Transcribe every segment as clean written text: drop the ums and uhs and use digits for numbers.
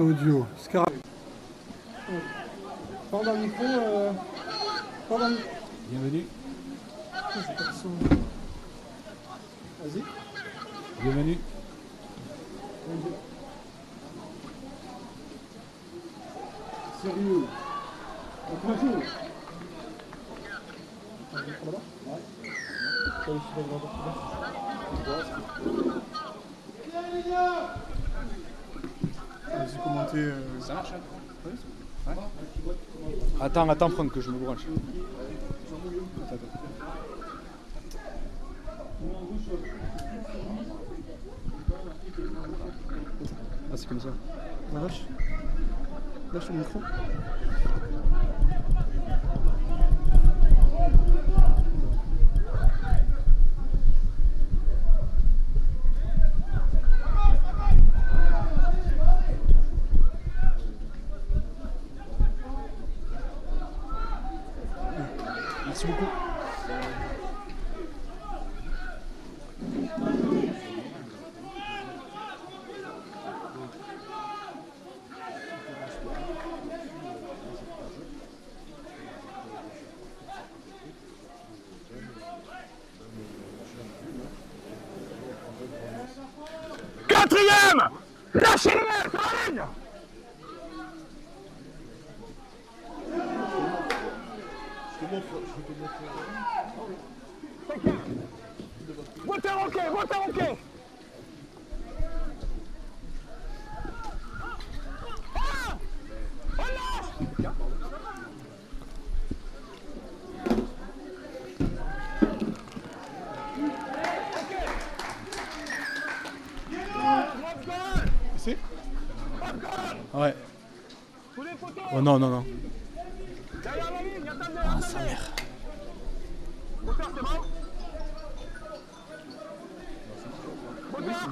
enregistré audio. Parle dans le micro. Parle dans le micro. Bienvenue. Vas-y. Bienvenue. Sérieux. Bonjour. Vas-y, commentez. Ça marche hein? Oui. Ouais. Attends Franck, que je me branche. Ah, c'est comme ça. Lâche. Lâche le micro. Merci beaucoup. Quatrième! Lâchez-les sur la ligne! Moteur ok, moteur ok! Ah! On lâche! Ici? Ouais. Tous les photos! Oh non, non, non. Derrière la ligne, attendez! Ah, sa mère. Moteur, c'est bon? Moteur!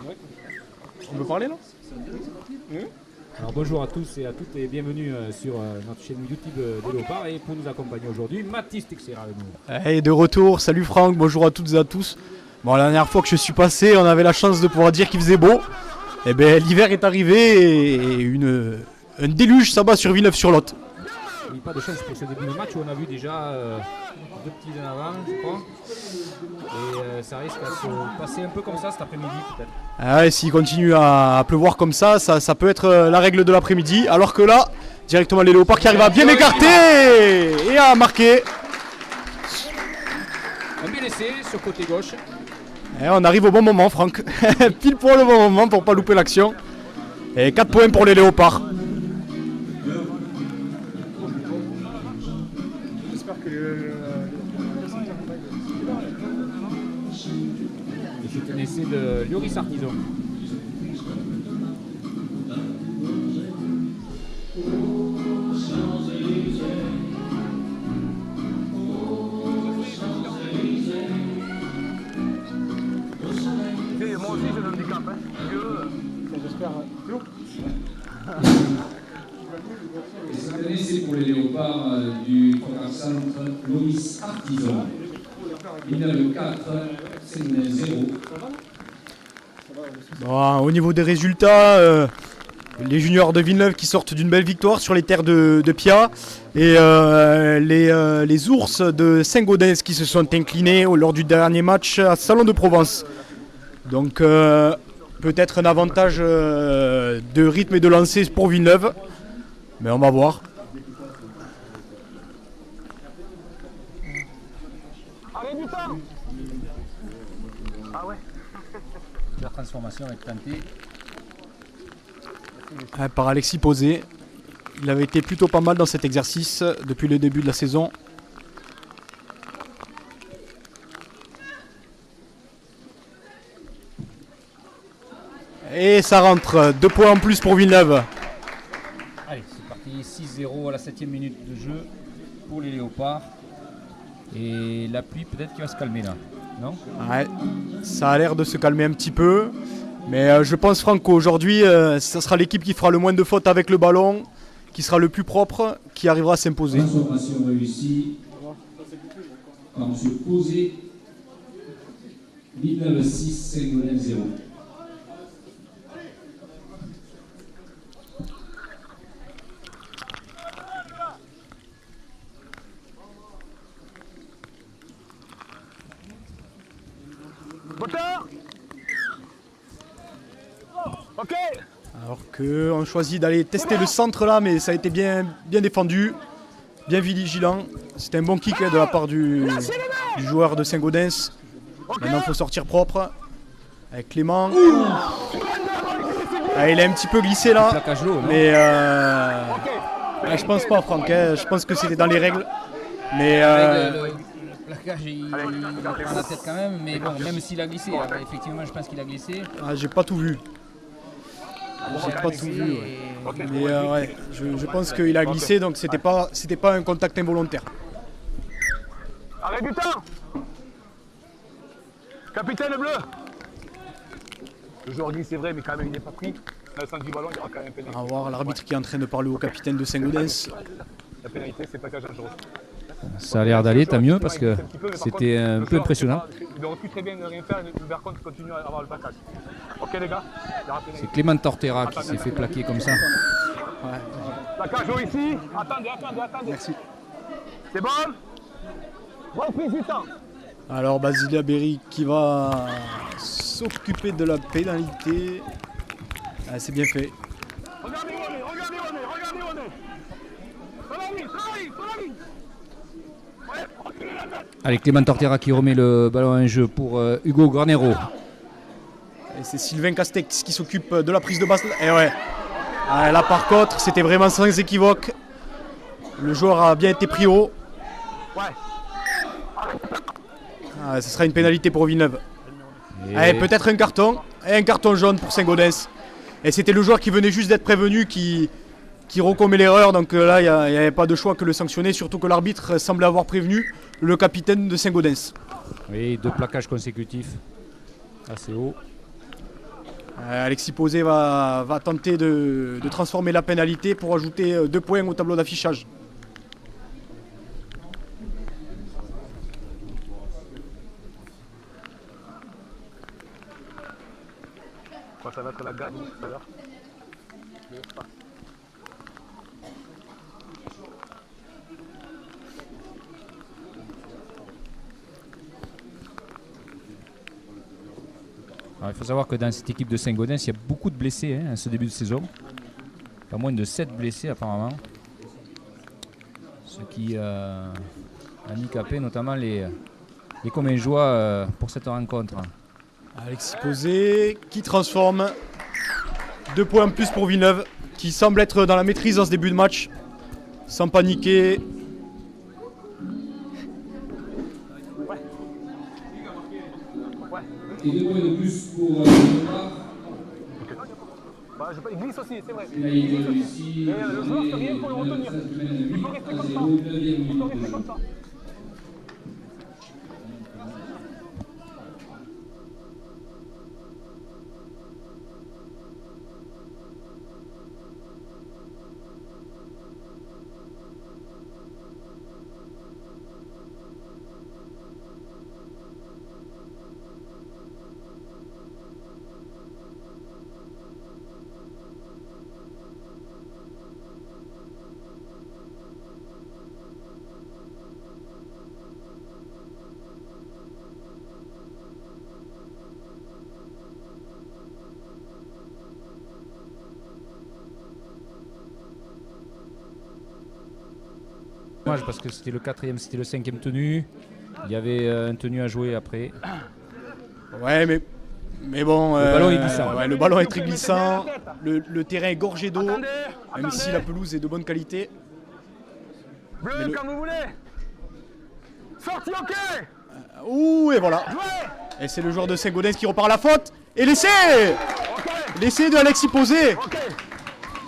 On peut parler là? Alors bonjour à tous et à toutes et bienvenue sur notre chaîne YouTube des Léopards et pour nous accompagner aujourd'hui, Mathis Texera avec nous. Hey, de retour, salut Franck, bonjour à toutes et à tous. Bon, la dernière fois que je suis passé, on avait la chance de pouvoir dire qu'il faisait beau. Et ben l'hiver est arrivé et un déluge s'abat sur Villeneuve-sur-Lot. Il n'y a pas de chance pour ce début de match où on a vu déjà deux petits en avant, je crois. Et ça risque à se passer un peu comme ça cet après-midi peut-être. Ah ouais, s'il continue à pleuvoir comme ça peut être la règle de l'après-midi. Alors que là, directement les Léopards qui arrivent à bien écarter et à marquer. Un bien essai sur côté gauche. Et on arrive au bon moment, Franck. Pile pour le bon moment pour pas louper l'action. Et 4 points pour les Léopards. J'espère que Et c'est un essai de Lloris Artisan. Moi aussi j'ai un handicap, hein. j'espère. Cette année, c'est pour les Léopards du programme centre Loris Artisan. Numéro 4, c'est 0. Bon, au niveau des résultats, les juniors de Villeneuve qui sortent d'une belle victoire sur les terres de Pia et les ours de Saint-Gaudens qui se sont inclinés lors du dernier match à Salon de Provence. Donc peut-être un avantage de rythme et de lancer pour Villeneuve, mais on va voir. Arrêt du temps! Ah ouais? La transformation avec tentée. Par Alexis Posé. Il avait été plutôt pas mal dans cet exercice depuis le début de la saison. Et ça rentre, 2 points en plus pour Villeneuve. Allez, c'est parti, 6-0 à la 7e minute de jeu pour les Léopards. Et la pluie peut-être qui va se calmer là, non? Ouais, ça a l'air de se calmer un petit peu. Mais je pense, Franck, qu'aujourd'hui, ça sera l'équipe qui fera le moins de fautes avec le ballon, qui sera le plus propre, qui arrivera à s'imposer. Transformation réussie par M. Posé. Villeneuve 6, Saint-Gaudens 0. Moteur. Ok. Alors qu'on choisit d'aller tester le centre là, mais ça a été bien défendu, bien vigilant. C'était un bon kick de la part du joueur de Saint-Gaudens. Maintenant il faut sortir propre avec Clément. Ah, il a un petit peu glissé là, Plaquage lourd, non? mais je pense pas Franck, hein. Je pense que c'était dans les règles. Mais Le plaquage, il prend la tête quand même, mais bon, même s'il a glissé, effectivement, je pense qu'il a glissé. j'ai pas tout vu. J'ai pas tout vu, ouais. Mais ouais, je pense qu'il a glissé, donc c'était pas un contact involontaire. Arrêt du temps. Capitaine bleu. Le joueur glisse, c'est vrai, mais quand même, il n'est pas pris. Dans le centre du ballon, il y aura quand même un pénalité. On va voir l'arbitre qui est en train de parler au capitaine de Saint-Gaudens. La pénalité, c'est plaquage dangereux. Ça a l'air d'aller, tant mieux, parce que c'était un peu impressionnant. Il aurait pu très bien ne rien faire, mais par contre, il continue à avoir le plaquage. Ok, les gars, il y aura pénalité. C'est Clément Tortera qui s'est fait plaquer comme ça. Plaquage haut ici. Attendez. Merci. C'est bon. Reprise du temps. Alors Basilia Berry qui va s'occuper de la pénalité. Ah, c'est bien fait. Regardez où on est. Sur la ligne. Allez, Clément Tortera qui remet le ballon en jeu pour Hugo Garnero. Et c'est Sylvain Castex qui s'occupe de la prise de basse. Et ouais. Ah, là par contre, c'était vraiment sans équivoque. Le joueur a bien été pris haut. Ouais. Ah, ce sera une pénalité pour Villeneuve. Allez, peut-être un carton. Et un carton jaune pour Saint-Gaudens. Et c'était le joueur qui venait juste d'être prévenu qui recommet l'erreur. Donc là, il n'y avait pas de choix que le sanctionner. Surtout que l'arbitre semblait avoir prévenu le capitaine de Saint-Gaudens. Oui, 2 plaquages consécutifs. Assez haut. Alexis Posé va tenter de transformer la pénalité pour ajouter 2 points au tableau d'affichage. Ça va être la gagne tout à l'heure. Alors, il faut savoir que dans cette équipe de Saint-Gaudens, il y a beaucoup de blessés à ce début de saison. Pas moins de 7 blessés apparemment. Ce qui a handicapé notamment les Commingeois pour cette rencontre. Alexis Posé qui transforme 2 points en plus pour Villeneuve qui semble être dans la maîtrise dans ce début de match sans paniquer. Et 2 points de plus pour Neymar. Il glisse aussi, c'est vrai. Il a été réussi. Mais le joueur ne fait rien pour le retenir. Il faut rester comme ça. Dommage parce que c'était le 4e, c'était le 5e tenu. Il y avait un tenu à jouer après. Ouais, mais bon, Le ballon est glissant. ouais, le ballon est très glissant. Le terrain est gorgé d'eau, même si la pelouse est de bonne qualité. Bleu, comme vous voulez. Sorti, ok. Ouh, et voilà. Jouez. Et c'est le joueur de Saint-Gaudens qui repart à la faute. Et l'essai de Alexis Posé,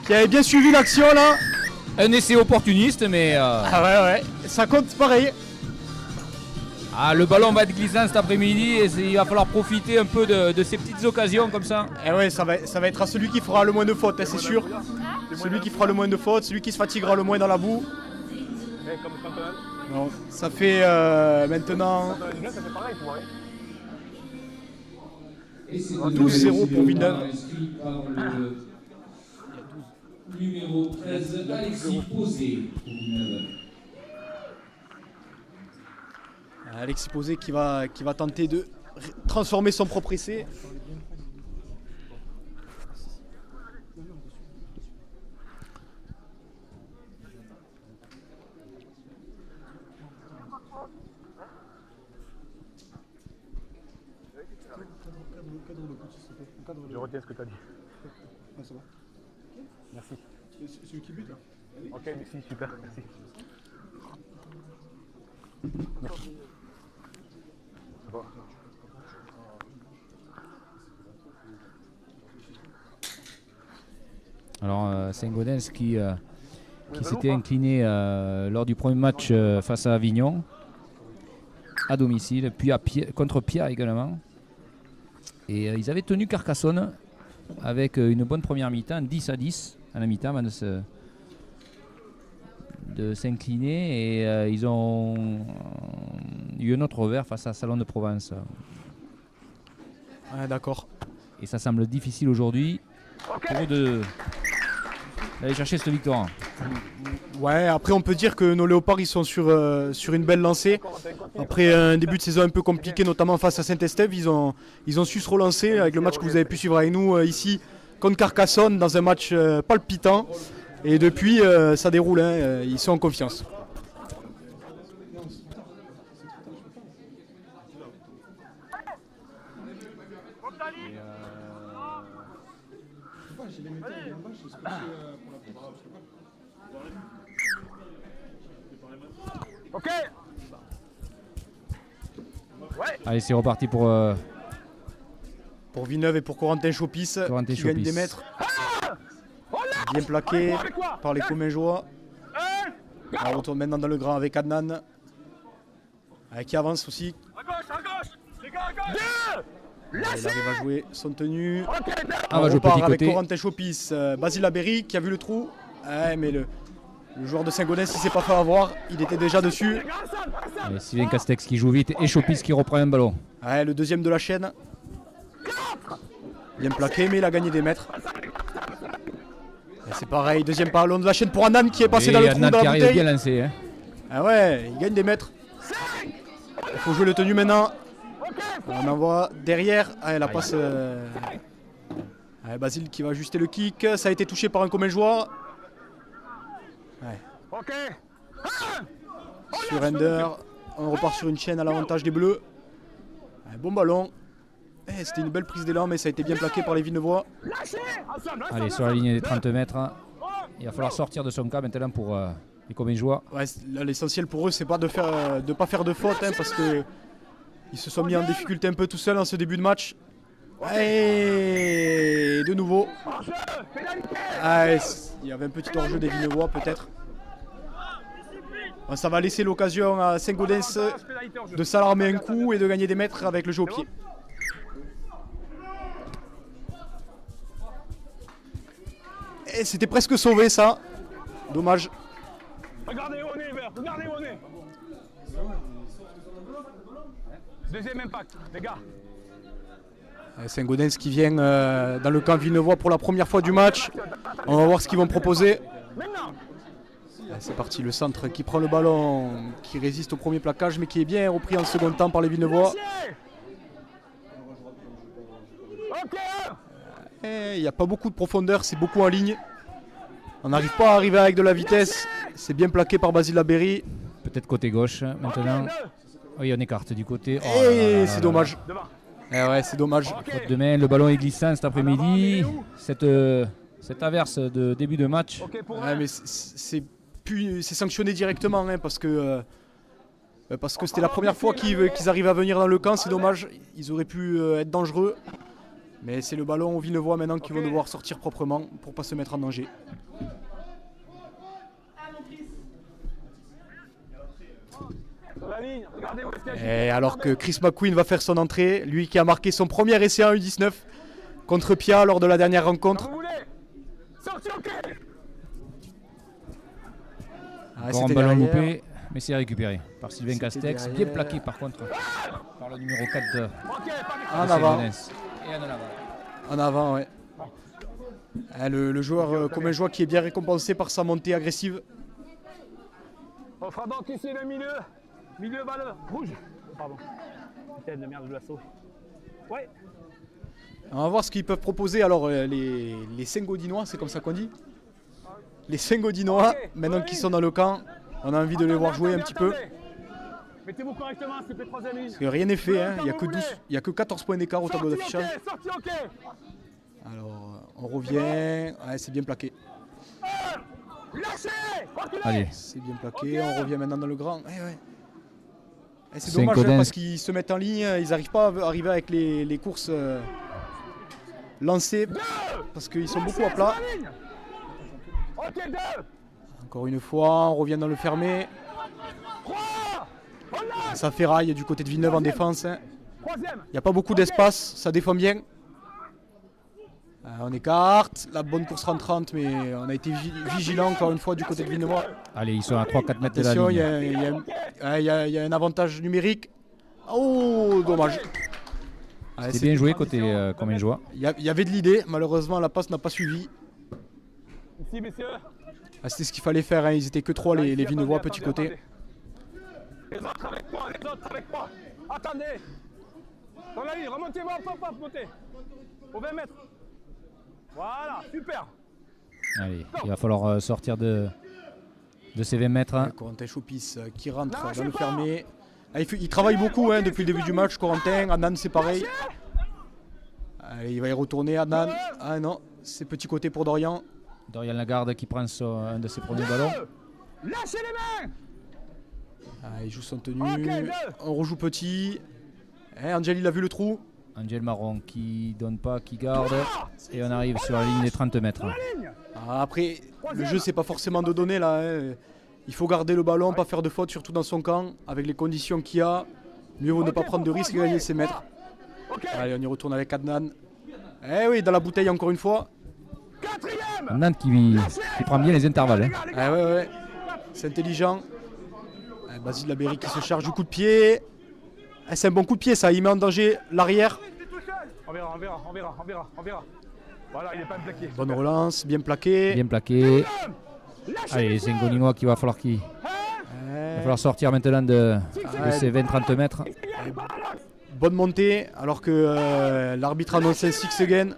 qui avait bien suivi l'action là. Un essai opportuniste, mais Ah ouais, ça compte pareil. le ballon va être glissant cet après-midi et il va falloir profiter un peu de ces petites occasions comme ça. Et ouais, ça va être à celui qui fera le moins de fautes, hein, c'est sûr. Celui qui fera le moins de fautes, celui qui se fatiguera le moins dans la boue. Donc, ça fait maintenant Ça fait pareil, pour 12-0 pour Villeneuve. Inscrit par le numéro 13, Alexis Posé pour Villeneuve. Alexis Posé qui va tenter de transformer son propre essai. Je retiens ce que tu as dit. Ah, ça va. Merci. C'est lui qui bute là. Ok, merci, super, merci. Ça va. Alors Saint-Gaudens qui s'était incliné lors du premier match face à Avignon, à domicile, puis contre Pia également. Et ils avaient tenu Carcassonne avec une bonne première mi-temps, 10-10 à la mi-temps avant de s'incliner. Et ils ont eu un autre revers face à Salon de Provence. Ouais, d'accord. Et ça semble difficile aujourd'hui pour eux d'aller chercher cette victoire. Ouais, après on peut dire que nos Léopards ils sont sur une belle lancée. Après un début de saison un peu compliqué, notamment face à Saint-Estève, ils ont su se relancer avec le match que vous avez pu suivre avec nous ici contre Carcassonne dans un match palpitant. Et depuis ça déroule, hein, ils sont en confiance. Ok. Allez, c'est reparti pour Villeneuve et pour Corentin Chopis qui gagne des mètres. Bien plaqué par les Commingeois. On retourne maintenant dans le grand avec Adnan. Qui avance aussi. Il arrive à jouer son tenue. on va jouer repart petit avec côté. Corentin Chopis. Basile Labéry qui a vu le trou. Mais le joueur de Saint-Gaudens il s'est pas fait avoir. Il était déjà dessus. Allez, Sylvain Castex qui joue vite et Chopis qui reprend un ballon. Le deuxième de la chaîne. Bien plaqué mais il a gagné des mètres. Et c'est pareil, deuxième ballon de la chaîne pour Adnan qui est passé dans le trou Adnan dans qui la arrive bouteille. bien lancé. Hein. Ah ouais, il gagne des mètres. Il faut jouer le tenue maintenant. On envoie derrière. La passe. Basile qui va ajuster le kick. Ça a été touché par un Commingeois. Ok. Surrender. On repart sur une chaîne à l'avantage des Bleus. Bon ballon. C'était une belle prise d'élan, mais ça a été bien plaqué par les Villeneuvois. Allez, sur la ligne des 30 mètres. Il va falloir sortir de son cas maintenant pour les Commingeois. Ouais, là, l'essentiel pour eux, c'est pas de pas faire de faute, parce que ils se sont mis en difficulté un peu tout seuls en ce début de match. Et de nouveau. Il y avait un petit hors-jeu des Villeneuvois peut-être. Ça va laisser l'occasion à Saint-Gaudens de s'alarmer un coup et de gagner des mètres avec le jeu au pied. Et c'était presque sauvé ça. Dommage. Regardez où on est, Hubert. Regardez où on est. Deuxième impact, les gars. Saint-Gaudens qui vient dans le camp Villeneuvois pour la première fois du match. On va voir ce qu'ils vont proposer. C'est parti, le centre qui prend le ballon, qui résiste au premier plaquage mais qui est bien repris en second temps par les Villeneuvois. Il n'y a pas beaucoup de profondeur, c'est beaucoup en ligne. On n'arrive pas à arriver avec de la vitesse. C'est bien plaqué par Basile Labéry. Peut-être côté gauche maintenant. Oui, on écarte du côté. C'est dommage. Ouais, c'est dommage. Faute de main, le ballon est glissant cet après-midi. Cette averse de début de match. Mais c'est sanctionné directement parce que c'était la première fois qu'ils arrivent à venir dans le camp. C'est dommage. Ils auraient pu être dangereux. Mais c'est le ballon aux Villeneuvois maintenant qui vont devoir sortir proprement pour ne pas se mettre en danger. Et alors que Chris McQueen va faire son entrée, lui qui a marqué son premier essai en U19 contre Pia lors de la dernière rencontre. Encore un ballon loupé, mais c'est récupéré par Sylvain Castex. Bien plaqué par contre par le numéro 4 de Saint-Gaudens. En avant, ouais. Le joueur Commingeois qui est bien récompensé par sa montée agressive. On fera donc ici le milieu. Milieu balle rouge. Pardon. Putain de merde de l'assaut. Ouais. On va voir ce qu'ils peuvent proposer. Alors, les Saint-Gaudinois, c'est comme ça qu'on dit. Les Saint-Gaudinois, maintenant qu'ils sont dans le camp, on a envie de les voir jouer un petit peu. Mettez-vous correctement, s'il vous plaît, troisième ligne. Parce que rien n'est fait, hein. Il n'y a que 14 points d'écart au tableau d'affichage. Sorti, ok. Alors, on revient. Ouais, c'est bien plaqué. Lâchez. Allez, C'est bien plaqué. On revient maintenant dans le grand. Ouais. C'est Saint dommage hein, Gaudens. parce qu'ils se mettent en ligne. Ils n'arrivent pas à arriver avec les courses lancées. Parce qu'ils sont beaucoup à plat. Ok, 2. Encore une fois, on revient dans le fermé. 3. On Ça ferraille du côté de Villeneuve en défense. Hein. Troisième. Il n'y a pas beaucoup d'espace, ça défend bien. On écarte, la bonne course rentrante, mais on a été vigilant encore une fois du côté de Villeneuve. allez, ils sont à 3-4 mètres de la Attention, ligne. il y a un avantage numérique. Oh, dommage. Ouais, C'est bien joué côté combien de joueurs. Il y avait de l'idée, malheureusement la passe n'a pas suivi. Ici, messieurs. C'était ce qu'il fallait faire, hein. Ils étaient que 3 les Villeneuvois, petit côté. Les autres avec moi, les autres avec moi. Attendez. Dans la ligne, remontez-moi, hop, montez. Au 20 mètres. Voilà, super. Allez, il va falloir sortir de ces 20 mètres. Hein. Corentin Chopis qui rentre dans le fermé. Il travaille beaucoup hein, depuis le début du match, Corentin. Anan, c'est pareil. Allez, il va y retourner, Anan. Ah non, c'est petit côté pour Dorian. Dorian Lagarde qui prend un de ses premiers ballons. Lâchez les mains. Il joue son tenue. Ok, On rejoue petit. Angel, il a vu le trou. Angel Marron qui donne pas, qui garde. Et on arrive sur la ligne des 30 mètres. Après, le jeu, c'est pas forcément de donner là. Hein. Il faut garder le ballon, pas faire de faute, surtout dans son camp. Avec les conditions qu'il y a, mieux vaut ne pas prendre de risques et gagner ses mètres. Allez, on y retourne avec Adnan. Eh oui, dans la bouteille encore une fois. Nantes qui prend bien les intervalles. Hein. Ouais. C'est intelligent. Basile Labéry qui se charge du coup de pied. C'est un bon coup de pied ça, il met en danger l'arrière. On verra. Voilà, il est pas plaqué. Bonne relance, bien plaqué. Bien plaqué. Allez, c'est un Gaudinois qu'il va falloir sortir maintenant de ces 20-30 mètres. Bonne montée alors que l'arbitre annonce un 6 again.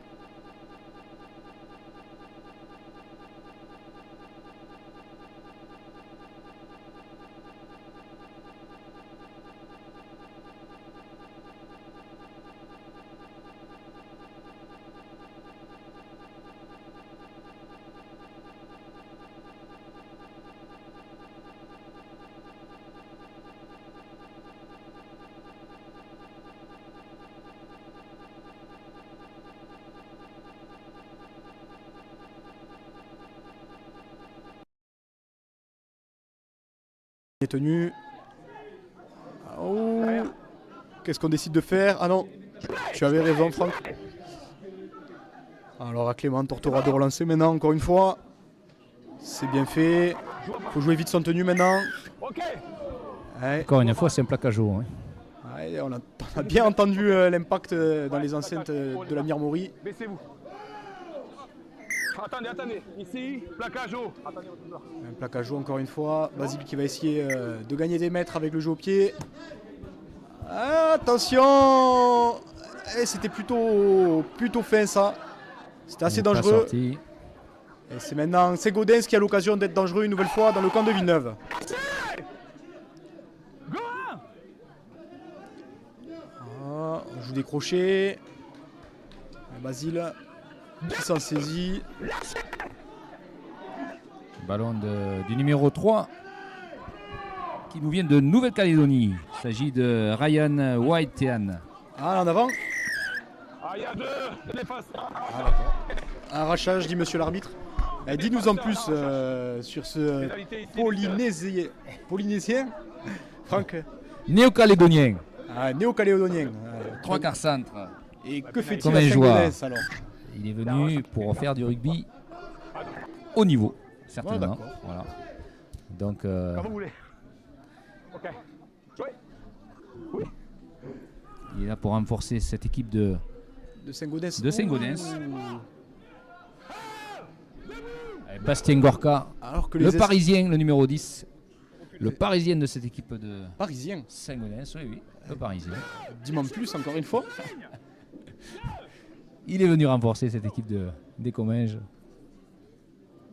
Tenu. Oh. Qu'est-ce qu'on décide de faire? Ah non, tu avais raison Franck. Alors à Clément Tortora de relancer maintenant encore une fois. C'est bien fait. Faut jouer vite son tenue maintenant. Ouais. Encore une fois, c'est un plaquage haut. Hein. Ouais, on a bien entendu l'impact dans les enceintes de la Mirmory. Baissez-vous. Attendez. Ici, plaquage haut. Un plaquage haut encore une fois. Basile qui va essayer de gagner des mètres avec le jeu au pied. Attention! C'était plutôt fin ça. C'était assez dangereux. Et c'est maintenant Gaudens qui a l'occasion d'être dangereux une nouvelle fois dans le camp de Villeneuve. On joue des crochets. Basile qui s'en saisit. Ballon du numéro 3 qui nous vient de Nouvelle-Calédonie. Il s'agit de Ryan Whitean. En avant. Il y a deux défense. Arrachage, dit monsieur l'arbitre. Dis-nous en plus sur ce Polynésien. Franck. Néo-Calédonien. Néo-Calédonien. 3 quarts centre. Et que fait-il Comme à un joueur. Saint-Gaudens alors? Il est venu pour faire du rugby au niveau, certainement. Oh, voilà. Donc, Comme vous voulez. Ok. Jouez. Oui. il est là pour renforcer cette équipe de Saint-Gaudens. Bastien Gorka, Alors que le Parisien, le numéro 10. Le parisien de cette équipe de Parisien. Saint-Gaudens, oui, le parisien. Dis-moi plus encore une fois. Il est venu renforcer cette équipe des Comminges.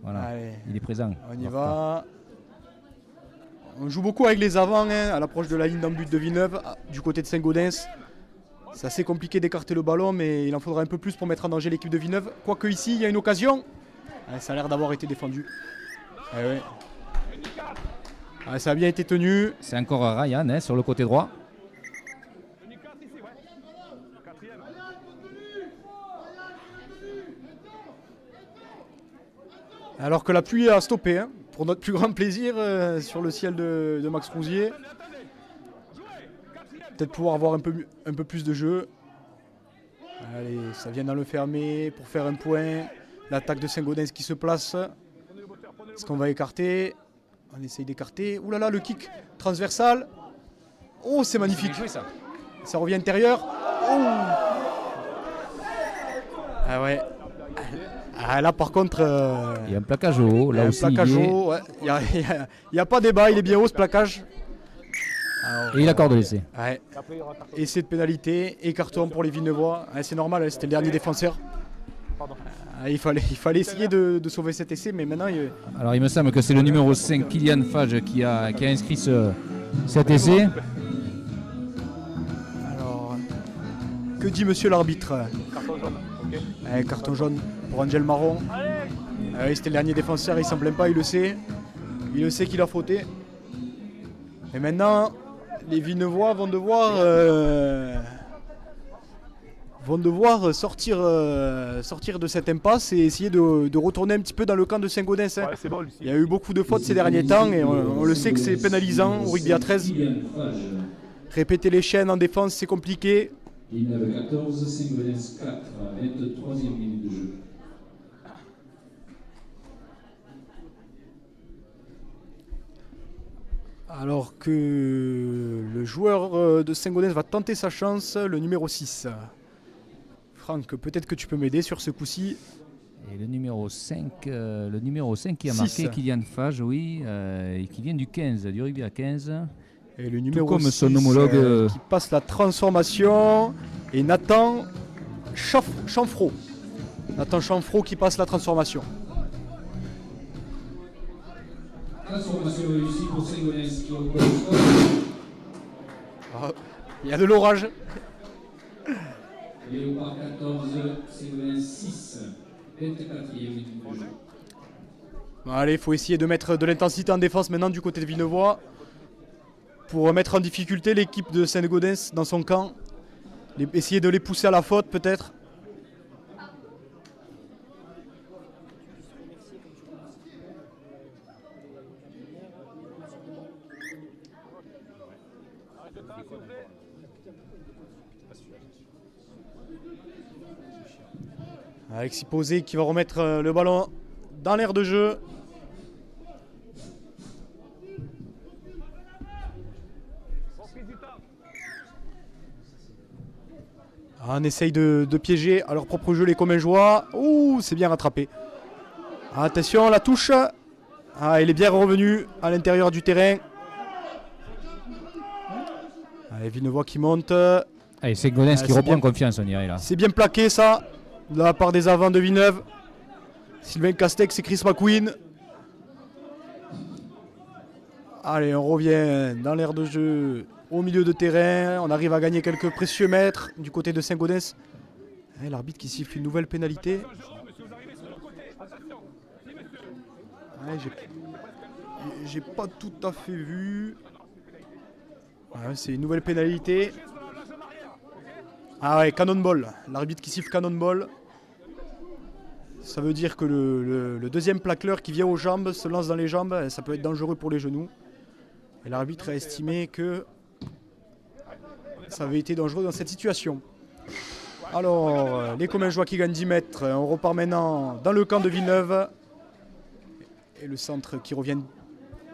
Voilà, Allez, il est présent. on y va. On joue beaucoup avec les avants hein, à l'approche de la ligne d'en but de Villeneuve, du côté de Saint-Gaudens. C'est assez compliqué d'écarter le ballon, mais il en faudra un peu plus pour mettre en danger l'équipe de Villeneuve. Quoique ici, il y a une occasion. Ah, ça a l'air d'avoir été défendu. Ah, ouais. Ah, ça a bien été tenu. C'est encore Ryan hein, sur le côté droit. Alors que la pluie a stoppé, hein, pour notre plus grand plaisir, sur le ciel de Max Rousier. Peut-être pouvoir avoir un peu plus de jeu. Allez, ça vient dans le fermé pour faire un point. L'attaque de Saint-Gaudens qui se place. Est-ce qu'on va écarter? On essaye d'écarter. Ouh là là, le kick transversal. Oh, c'est magnifique. Joué, ça. Ça revient intérieur. Oh. Ah ouais. Ah, là par contre, Il y a un plaquage haut, là aussi. un plaquage il est- haut, ouais. Il n'y a pas débat, il est bien haut ce plaquage. Et il accorde l'essai. Ouais. Essai de pénalité et carton pour les Villeneuvois. Ouais, c'est normal, hein, c'était le dernier défenseur. Il fallait essayer de sauver cet essai, mais maintenant... Alors il me semble que c'est le numéro 5, Kylian Fage, qui a inscrit cet essai. Alors, que dit monsieur l'arbitre? Carton jaune. Ok. Carton jaune pour Angel Marron. Oui, c'était le dernier défenseur, il s'en plaint pas, il le sait. Il le sait qu'il a fauté. Et maintenant, les Villeneuvois vont devoir sortir de cette impasse et essayer de retourner un petit peu dans le camp de Saint-Gaudens. Hein. Ouais, c'est bon, Lucie. Il y a eu beaucoup de fautes ces derniers temps et on le sait que c'est pénalisant au rugby à 13. Kylian Fage. Répéter les chaînes en défense, c'est compliqué. Villeneuve 14, Saint-Gaudens 4, 23e minute de jeu. Alors que le joueur de Saint-Gaudens va tenter sa chance, le numéro 6. Franck, peut-être que tu peux m'aider sur ce coup-ci. Et le numéro 5 qui a 6. marqué Kylian Fage, oui, et qui vient du 15, du rugby à 15. Et le numéro comme 6, son homologue, qui passe la transformation. Et Nathan Chanfro. Nathan Chanfro qui passe la transformation. Transformation réussie pour Saint-Gaudens qui reprend le score. Ah, il y a de l'orage. Léopard 14, Saint-Gaudens 6, 24e minute de jeu. Bon, allez, il faut essayer de mettre de l'intensité en défense maintenant du côté de Villeneuvois. Pour mettre en difficulté l'équipe de Saint-Gaudens dans son camp. Essayer de les pousser à la faute peut-être. Alexis Posé qui va remettre le ballon dans l'aire de jeu. On essaye de piéger à leur propre jeu les Commingeois. Ouh, c'est bien rattrapé. Attention, la touche. Ah, il est bien revenu à l'intérieur du terrain. Allez, Villeneuvois qui monte. Allez, c'est Gaudens qui c'est reprend bien. confiance, on dirait là. C'est bien plaqué ça, de la part des avants de Villeneuve. Sylvain Castex et Chris McQueen. Allez, on revient dans l'aire de jeu au milieu de terrain. On arrive à gagner quelques précieux mètres du côté de Saint-Gaudens. Et l'arbitre qui siffle une nouvelle pénalité. Ouais, j'ai pas tout à fait vu. Ouais, c'est une nouvelle pénalité. Ah ouais, cannonball. L'arbitre qui siffle cannonball. Ça veut dire que le deuxième plaqueur qui vient aux jambes se lance dans les jambes. Ça peut être dangereux pour les genoux. Et l'arbitre a estimé que ça avait été dangereux dans cette situation. Alors, les Commingeois qui gagnent 10 mètres. On repart maintenant dans le camp de Villeneuve. Et le centre qui revient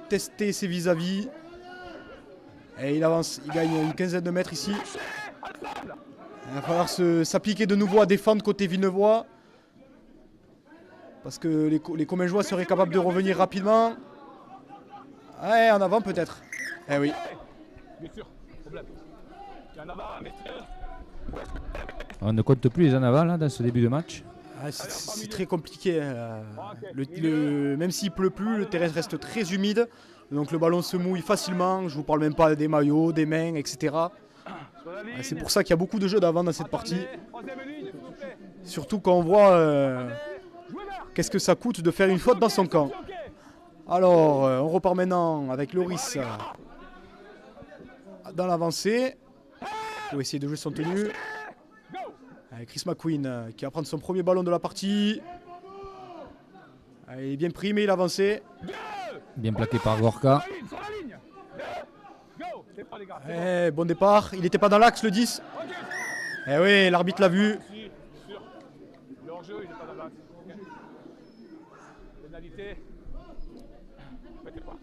tester ses vis-à-vis. Et il avance, il gagne une quinzaine de mètres ici. Il va falloir s'appliquer de nouveau à défendre côté Villeneuvois. Parce que les Commingeois seraient capables de revenir rapidement. Ouais, en avant peut-être. Eh oui. Bien sûr, problème. Il y en a marre, messieurs. On ne compte plus les en avant là, dans ce début de match. Ah, c'est très compliqué. Même s'il pleut plus, le terrain reste très humide. Donc le ballon se mouille facilement. Je vous parle même pas des maillots, des mains, etc. C'est pour ça qu'il y a beaucoup de jeux d'avant dans cette partie. Surtout quand on voit qu'est-ce que ça coûte de faire une faute dans son camp. Alors, on repart maintenant avec Loris dans l'avancée. Il faut essayer de jouer son tenue. Avec Chris McQueen qui va prendre son premier ballon de la partie. Il est bien pris, mais il a avancé. Bien plaqué par Gorka. Bon départ. Il n'était pas dans l'axe, le 10. Eh oui, l'arbitre l'a vu. Le hors-jeu, il n'est pas dans l'axe. Pénalité. Mettez pas.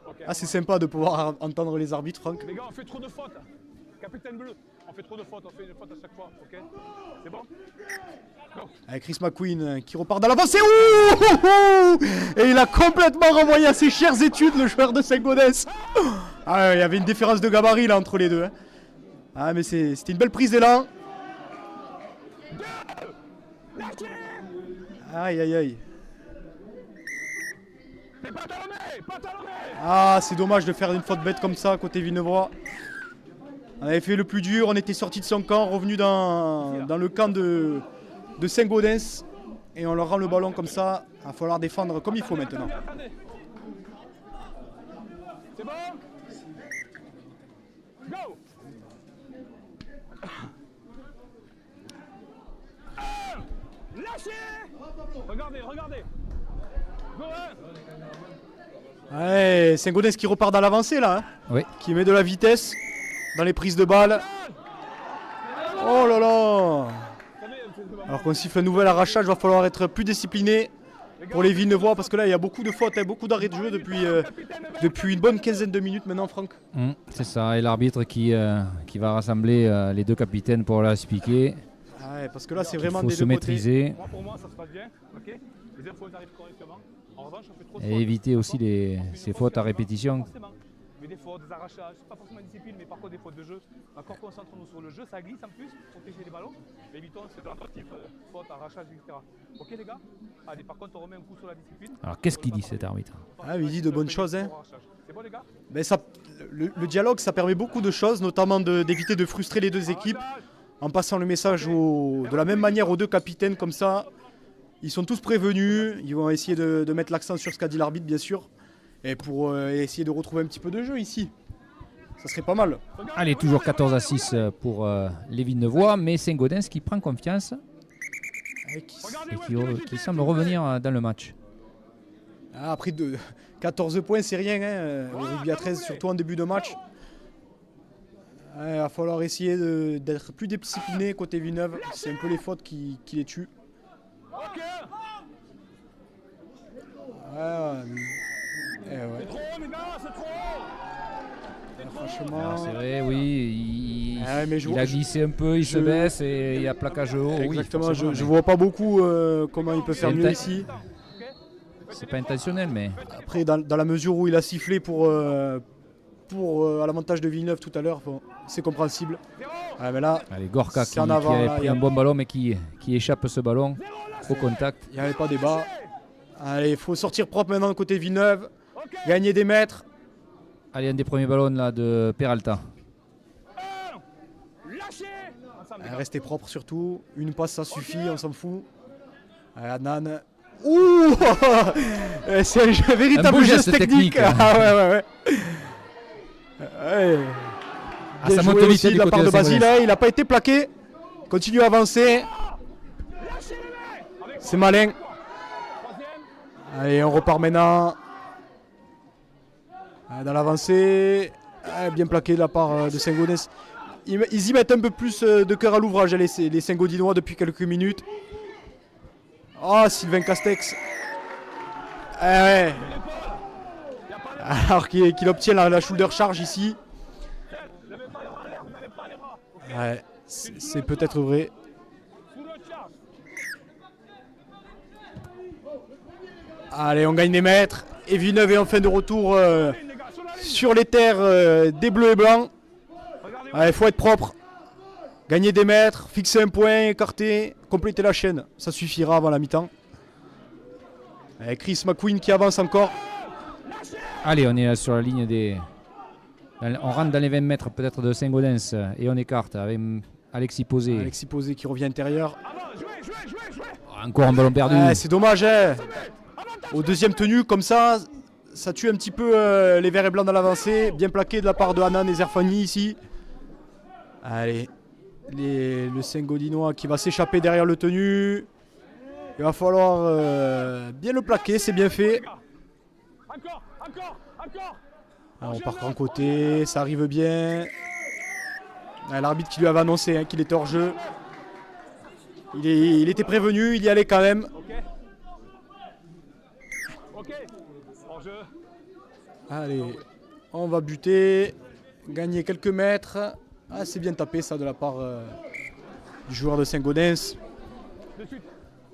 Okay. Ah, c'est sympa de pouvoir entendre les arbitres, Franck. Les gars, on fait trop de fautes. Capitaine bleu, on fait trop de fautes, on fait une faute à chaque fois, ok? C'est bon? Avec Chris McQueen qui repart dans l'avancée. Et il a complètement renvoyé à ses chères études, le joueur de Saint-Gaudens. Ah, il y avait une différence de gabarit là entre les deux. Hein. Ah, mais c'était une belle prise d'élan. Aïe, aïe, aïe. Ah, c'est dommage de faire une faute bête comme ça côté Villeneuvois. On avait fait le plus dur, on était sorti de son camp, revenu dans le camp de Saint-Gaudens. Et on leur rend le ballon comme ça. Il va falloir défendre comme il faut maintenant. C'est bon? Go! Lâchez! Regardez, regardez! Go, Ouais, Saint-Gaudens qui repart dans l'avancée là. Hein, oui. Qui met de la vitesse dans les prises de balles. Oh là là! Alors qu'on siffle un nouvel arrachage, il va falloir être plus discipliné pour les Villeneuvois parce que là il y a beaucoup de fautes, hein, beaucoup d'arrêts de jeu depuis une bonne quinzaine de minutes maintenant, Franck. C'est ça, et l'arbitre qui va rassembler les deux capitaines pour leur expliquer. Ouais, parce que là c'est vraiment il faut des se deux maîtriser. Pour moi, ça se passe bien, ok? Les infos arrivent correctement. En revanche, on fait trop de Et fautes. éviter aussi ces fautes à répétition. Mais des fautes, des arrachages, pas forcément discipline, mais par contre des fautes de jeu. Encore concentrons-nous sur le jeu, ça glisse en plus, protéger les ballons. Mais évitons ce type fautes, arrachages, etc. Ok les gars? Allez, par contre on remet un coup sur la discipline. Alors qu'est-ce qu'il dit cet arbitre? Ah, il dit de bonnes choses. Hein. C'est bon les gars? Ben, le dialogue ça permet beaucoup de choses, notamment d'éviter de frustrer les deux équipes en passant le message de la même manière aux deux capitaines comme ça. Ils sont tous prévenus, ils vont essayer de mettre l'accent sur ce qu'a dit l'arbitre bien sûr. Et pour essayer de retrouver un petit peu de jeu ici. Ça serait pas mal. Allez, toujours 14-6 pour les Villeneuvois, mais Saint-Gaudens qui prend confiance et qui semble revenir dans le match. Ah, après 14 points, c'est rien. Hein, au rugby à 13, surtout en début de match. Il va falloir essayer d'être plus discipliné côté Villeneuve. C'est un peu les fautes qui les tuent. Ouais. Franchement. C'est vrai, oui. Il a glissé un peu, il se baisse et il y a plaquage haut. Exactement, oui, je vois pas beaucoup comment il peut faire mieux ici. C'est pas intentionnel, mais. Après, dans la mesure où il a sifflé pour à l'avantage de Villeneuve tout à l'heure, bon, c'est compréhensible. Mais là, allez, Gorka qui avant, avait là, pris un bon ballon, mais qui échappe ce ballon au contact. Il n'y avait pas débat. Allez, il faut sortir propre maintenant côté Villeneuve, gagner des mètres. Allez, un des premiers ballons là de Peralta. Restez propre surtout. Une passe ça suffit, on s'en fout. Adnan. Ouh c'est un véritable geste technique. Ah ouais. Bien ça joué monte vite aussi du de la côté part de de Saint-Gaudens. Basile. Il n'a pas été plaqué. Continue à avancer. C'est malin. Allez, on repart maintenant. Dans l'avancée. Bien plaqué de la part de Saint-Gaudens. Ils y mettent un peu plus de cœur à l'ouvrage, les Saint-Gaudinois, depuis quelques minutes. Oh, Sylvain Castex. Ouais. Alors qu'il obtient la shoulder charge ici. Ouais, c'est peut-être vrai. Allez, on gagne des mètres. Et Villeneuve est en fin de retour sur les terres des Bleus et Blancs. Il faut être propre. Gagner des mètres, fixer un point, écarter, compléter la chaîne. Ça suffira avant la mi-temps. Chris McQueen qui avance encore. Allez, on est là sur la ligne des... On rentre dans les 20 mètres peut-être de Saint-Gaudens et on écarte avec Alexis Posé. Alexis Posé qui revient intérieur. Encore un ballon perdu. C'est dommage. Au deuxième tenue, comme ça tue un petit peu les verts et blancs dans l'avancée. Bien plaqué de la part de Hanan et Zerfani ici. Allez, le Saint-Gaudinois qui va s'échapper derrière le tenu. Il va falloir bien le plaquer, c'est bien fait. Alors, on part grand côté, ça arrive bien. L'arbitre qui lui avait annoncé qu'il était hors jeu. Il était prévenu, il y allait quand même. Allez, on va buter, gagner quelques mètres. Ah, c'est bien tapé ça de la part du joueur de Saint-Gaudens.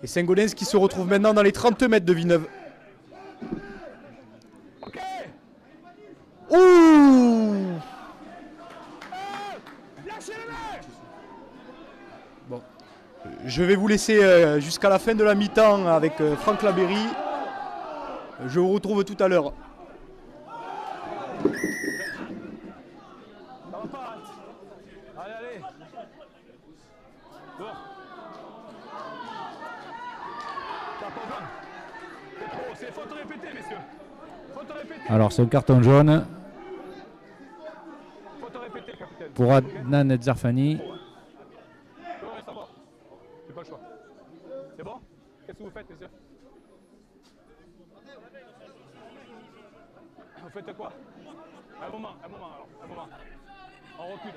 Et Saint-Gaudens qui se retrouve maintenant dans les 30 mètres de Villeneuve. Ouh! Bon, je vais vous laisser jusqu'à la fin de la mi-temps avec Franck Labéry. Je vous retrouve tout à l'heure. Alors c'est un carton jaune pour Adnan Zerfani. C'est pas le choix. C'est bon? Qu'est-ce que vous faites, messieurs? Vous faites quoi? Un moment alors, un moment. On recule.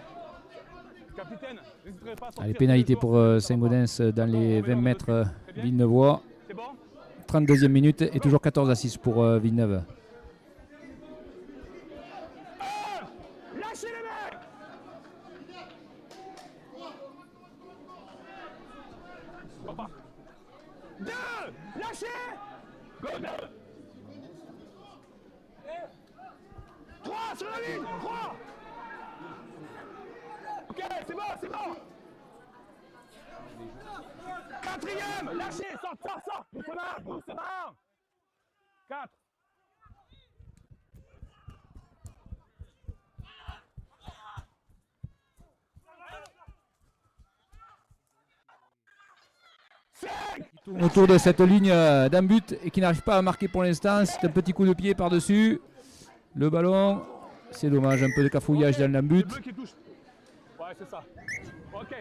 Capitaine, n'hésiterez pas à sortir. Allez, pénalité pour Saint-Gaudens dans les 20 mètres Villeneuvois. C'est bon? 32e minute et toujours 14-6 pour Villeneuve. Lâchez les mecs! Papa. 2! Lâchez! Go 2! 3 sur la ligne! 3! Ok, c'est bon! Quatrième! Lâchez! Sort! Doucement! 4! Autour de cette ligne d'un but et qui n'arrive pas à marquer pour l'instant. C'est un petit coup de pied par-dessus. Le ballon, c'est dommage, un peu de cafouillage dans le but. Ouais, c'est ça. Ok.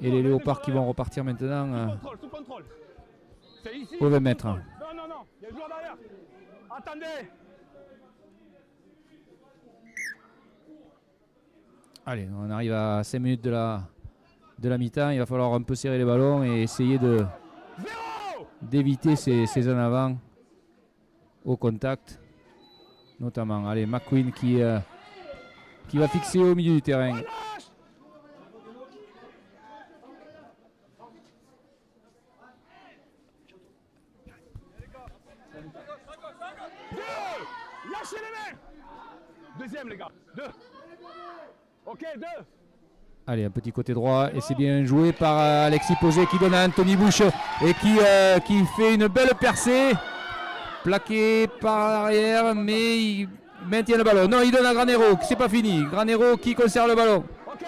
Et les léopards qui vont repartir maintenant Sous contrôle. C'est ici. au 20 mètres. Non, il y a le joueur derrière. Attendez. Allez, on arrive à 5 minutes de la mi-temps. Il va falloir un peu serrer les ballons et essayer d'éviter ces en avant au contact. Notamment, allez, McQueen qui va fixer au milieu du terrain. Lâchez les mains. Deuxième, les gars. 2. Ok, 2. Allez, un petit côté droit et c'est bien joué par Alexis Posé qui donne à Anthony Bush et qui fait une belle percée. Plaqué par l'arrière, mais il maintient le ballon. Non, il donne à Granero, c'est pas fini. Granero qui conserve le ballon. Ok.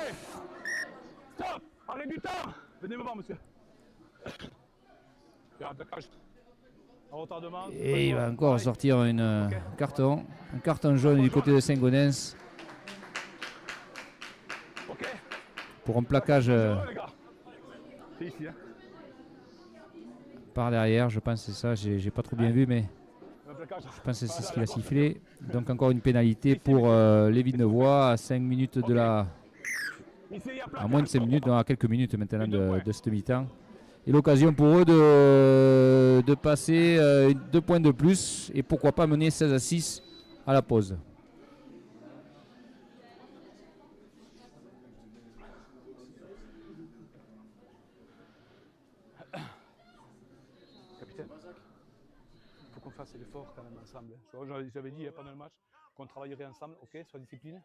Stop. Arrêt du temps. Venez me voir, monsieur. En retardement. Et il va encore sortir un carton jaune du côté de Saint-Gaudens. Pour un plaquage par derrière, je pense que c'est ça, j'ai pas trop bien vu, mais je pense que c'est ce qu'il a sifflé. Donc encore une pénalité pour les Villeneuvois à 5 minutes de la... À moins de 5 minutes, à quelques minutes maintenant de cette mi-temps. Et l'occasion pour eux de passer 2 points de plus et pourquoi pas mener 16-6 à la pause. même ensemble. J'avais dit pendant le match qu'on travaillerait ensemble, ok, sur la discipline.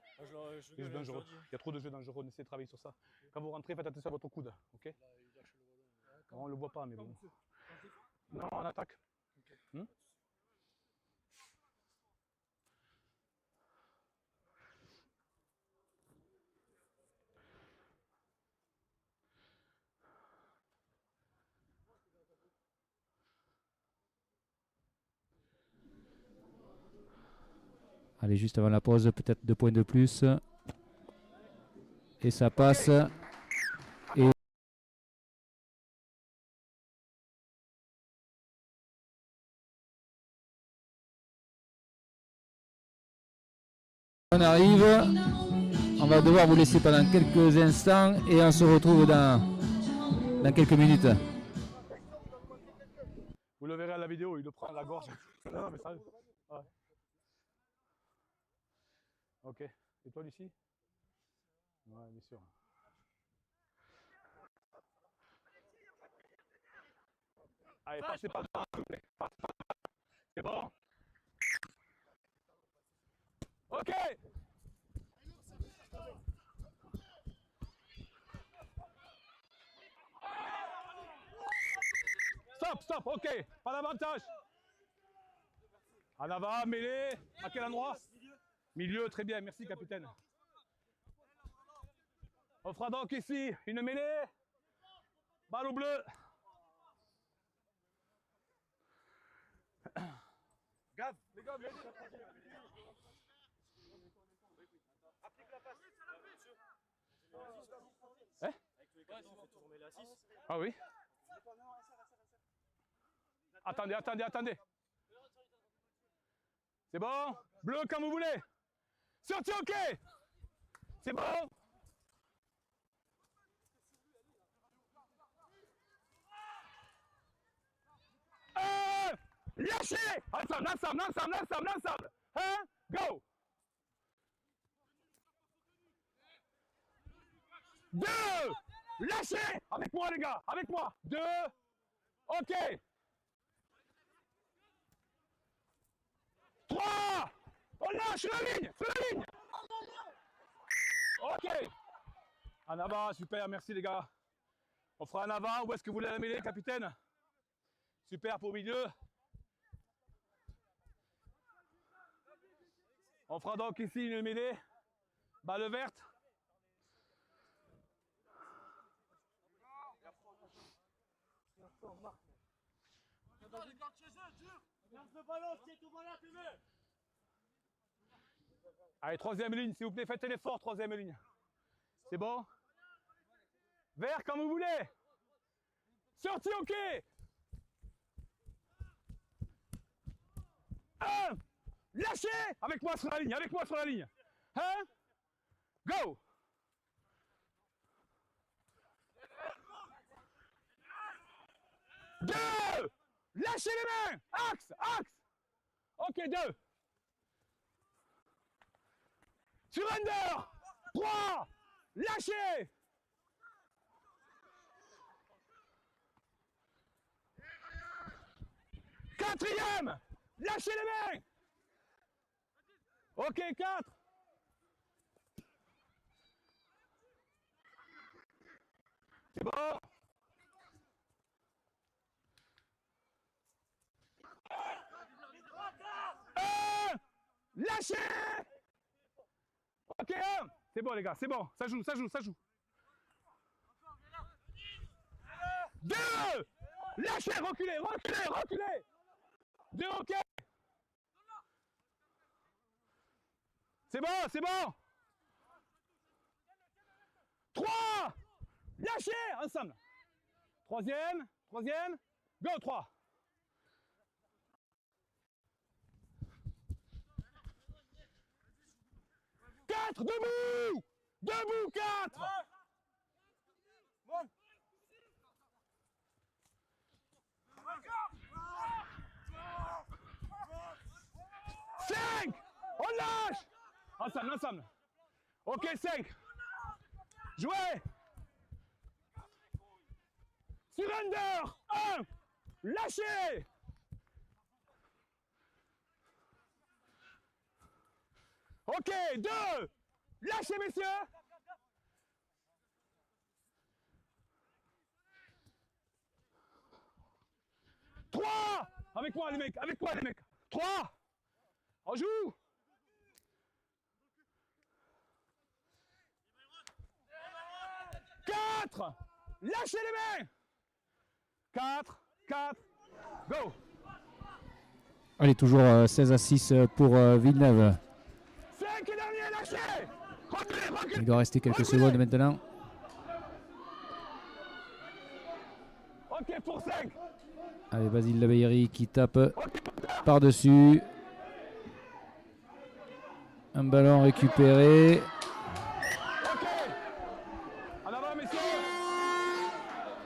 Les jeux dangereux. Il y a trop de jeux dangereux, on essaie de travailler sur ça. Quand vous rentrez, faites attention à votre coude, ok. On ne le voit pas, mais bon. Non, on attaque. Allez, juste avant la pause, peut-être 2 points de plus. Et ça passe. Et on arrive. On va devoir vous laisser pendant quelques instants et on se retrouve dans quelques minutes. Vous le verrez à la vidéo, il le prend à la gorge. Non, mais ça... Ouais. Ok. Et toi, Lucie? Ouais, bien sûr. Allez, passez pas devant, s'il vous plaît. C'est bon? Ok! Stop, stop, ok. Pas d'avantage. En avant, mêlée. À quel endroit? Milieu, très bien, merci capitaine. On fera donc ici une mêlée. Balle au bleu. Gab, les gars, applique la passe. Hein? Ah oui. Attendez, attendez, attendez. C'est bon? Bleu quand vous voulez. Sorti, ok. C'est bon? Lâchez! Ensemble, ensemble, ensemble, ensemble, ensemble. Hein? Go! 2! Lâchez! Avec moi les gars, avec moi. 2. Ok. 3! On lâche sur la ligne, sur la ligne. Ok. En avant, super, merci les gars. On fera en avant, où est-ce que vous voulez la mêlée, capitaine? Super pour milieu. On fera donc ici une mêlée. Balle verte. Allez, troisième ligne, s'il vous plaît, faites l'effort, troisième ligne. C'est bon? Vert, comme vous voulez. Sorti, ok. 1. Lâchez! Avec moi sur la ligne, avec moi sur la ligne. Hein? Go! Deux! Lâchez les mains! Axe! Axe! Ok, 2. Surrender! 3! Lâchez! Quatrième! Lâchez les mains! Ok, 4. C'est bon. Lâchez. Ok, 1. C'est bon les gars, c'est bon. Ça joue, ça joue, ça joue. 2. Lâchez, reculez, reculez, reculez. 2, ok. C'est bon, c'est bon. 3. Lâchez, ensemble. Troisième, troisième. Go, 3. 4, debout. Debout, 4. 5. On lâche. Ensemble, ensemble. Ok, 5. Jouez. Surrender. 1. Lâchez. Ok, 2. Lâchez, messieurs. 3. Avec moi, les mecs. Avec moi, les mecs. 3. On joue. 4. Lâchez les mains. 4. Go. Allez, toujours 16 à 6 pour Villeneuve. 5 et dernier, lâchez. Reculez. Il doit rester quelques secondes maintenant. Ok, pour 5. Allez, Basile Labeillerie qui tape par-dessus. Un ballon récupéré. Ok. En avant, messieurs.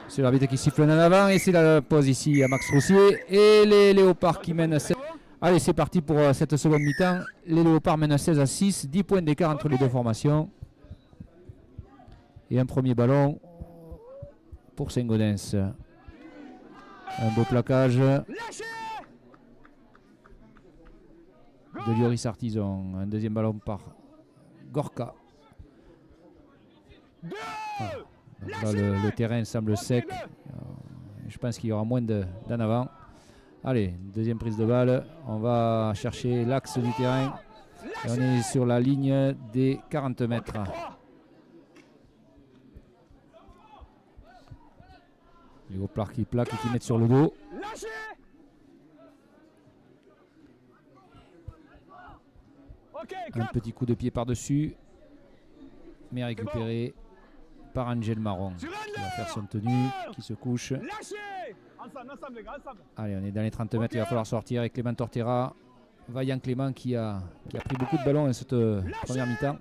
C'est l'arbitre qui siffle en avant et c'est la pause ici à Max Roussier. Et les Léopards qui mènent. Allez, c'est parti pour cette seconde mi-temps. Les Léopards mènent 16 à 6. 10 points d'écart entre les deux formations. Et un premier ballon pour Saint-Gaudens. Un beau plaquage de Lioris Artisan. Un deuxième ballon par Gorka. Ah. Là, le terrain semble sec. Je pense qu'il y aura moins d'en avant. Allez, deuxième prise de balle. On va chercher l'axe du terrain. Et on est sur la ligne des 40 mètres. Les Léopards qui plaquent et qui mettent sur le dos. Un petit coup de pied par-dessus. Mais récupéré par Angel Marron. Qui va faire son tenue, qui se couche. Ensemble, les gars, ensemble. Allez, on est dans les 30 mètres. Il va falloir sortir avec Clément Tortera. Vaillant Clément qui a pris beaucoup de ballons dans cette première mi-temps.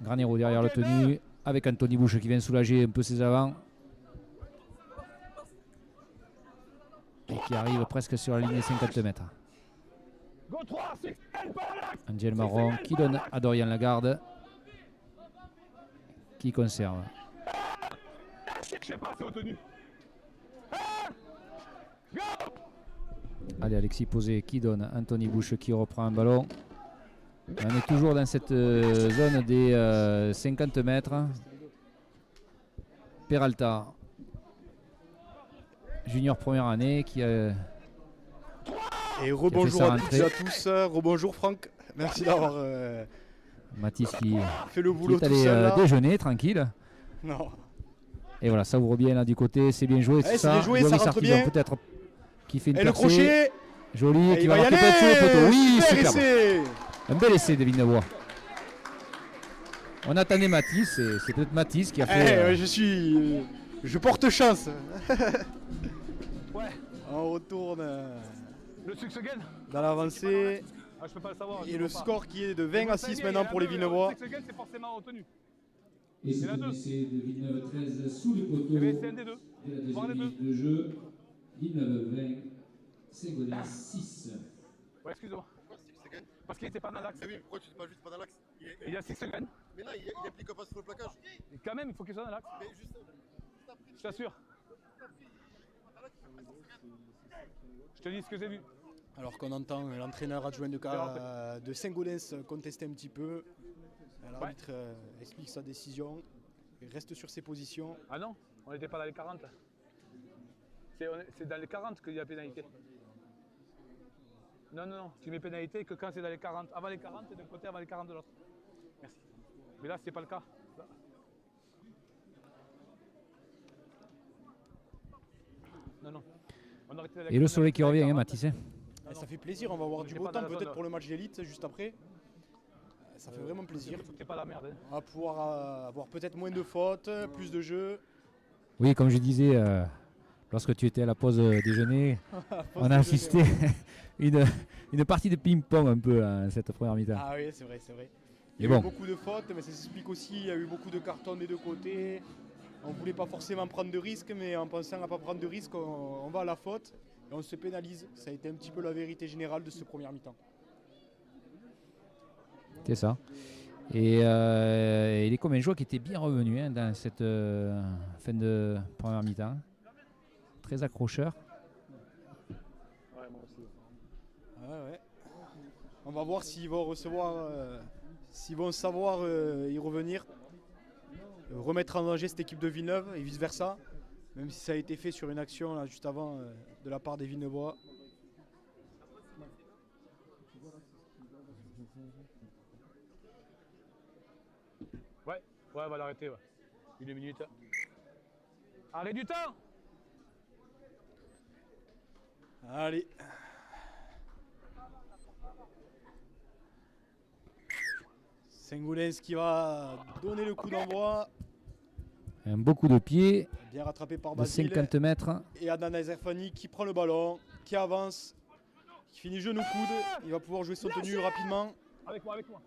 Granero derrière le tenue. Avec Anthony Bouche qui vient soulager un peu ses avants. Et qui arrive presque sur la ligne des 50 mètres. Angel Marron qui donne à Dorian Lagarde. Qui conserve. Allez, Alexis Posé qui donne. Anthony Bouche qui reprend un ballon. On est toujours dans cette zone des 50 mètres. Peralta, junior première année, qui a... Et rebonjour à toutes et à tous. Rebonjour Franck. Merci d'avoir Mathis qui fait le boulot est tout allé seul. Là. déjeuner tranquille. Non. Et voilà, ça ouvre bien là du côté. C'est bien joué. Ouais, c'est bien joué, ça rentre bien. Peut-être qui fait une Et le percée. crochet. Joli. Et Qui il va va y marquer aller. peut-être sur le poteau. Oui, Super superbe. essai. Un bel essai de Villeneuve. On attendait Mathis. Et c'est peut-être Mathis qui a fait. Je porte chance. Ouais. On retourne Le succès gagne. dans l'avancée. Ah, je peux pas le savoir. Et le score qui est de 20 à 6 maintenant pour les Villeneuvois. Le succès gagne, c'est forcément retenu. Et c'est un essai de Villeneuve 13 sous le poteau. C'est un des deux. Dès la deuxième minute de jeu. Villeneuve 20, Saint-Gaudens 6. Ouais, excuse-moi. Pourquoi Six Seconds? Parce qu'il était pas dans l'axe. Ah oui, pourquoi tu dis pas juste pas dans l'axe? Il y a 6 secondes. Mais là, il applique pas sur le plaquage. Et quand même, il faut qu'il soit dans l'axe. Mais juste Je t'assure. Je te dis ce que j'ai vu. Alors qu'on entend l'entraîneur adjoint de Saint-Gaudens contester un petit peu. L'arbitre explique sa décision. Il reste sur ses positions. Ah non, on n'était pas dans les 40. C'est dans les 40 qu'il y a pénalité. Non, non, non, tu mets pénalité que quand c'est dans les 40. Avant les 40, c'est d'un côté, avant les 40 de l'autre. Merci. Mais là, c'est pas le cas. Là. Non, non. On aurait été dans les Et le soleil qui revient, 40. hein, Mathis. Hein. Et ça fait plaisir, on va avoir du t'es beau pas dans temps la zone, peut-être là. pour le match d'élite juste après. Ça fait vraiment plaisir. C'est pas la merde. Hein. On va pouvoir avoir peut-être moins de fautes, plus de jeux. Oui, comme je disais, lorsque tu étais à la pause déjeuner, on a assisté une partie de ping-pong un peu à cette première mi-temps. Ah oui, c'est vrai, c'est vrai. Il y Mais a eu bon. beaucoup de fautes, mais ça s'explique aussi, il y a eu beaucoup de cartons des deux côtés. On ne voulait pas forcément prendre de risques, mais en pensant à ne pas prendre de risques, on va à la faute et on se pénalise. Ça a été un petit peu la vérité générale de ce premier mi-temps. C'est ça. Et il est comme un joueur qui était bien revenu hein, dans cette fin de première mi-temps. Très accrocheur. Ouais, moi aussi. Ouais, ouais. On On va voir s'ils vont recevoir, s'ils vont savoir y revenir, remettre en danger cette équipe de Villeneuve et vice versa, même si ça a été fait sur une action là, juste avant de la part des Villeneuvois. Ouais, on va l'arrêter. Ouais. 1 minute. Arrêt du temps. Allez. Sengoulens qui va donner le coup d'envoi. Un beau coup de pied Bien rattrapé par de Basile. 50 mètres. Et Adnan Zerfani qui prend le ballon, qui avance, qui finit genou-coude. Il va pouvoir jouer son tenue rapidement. Avec moi, avec moi.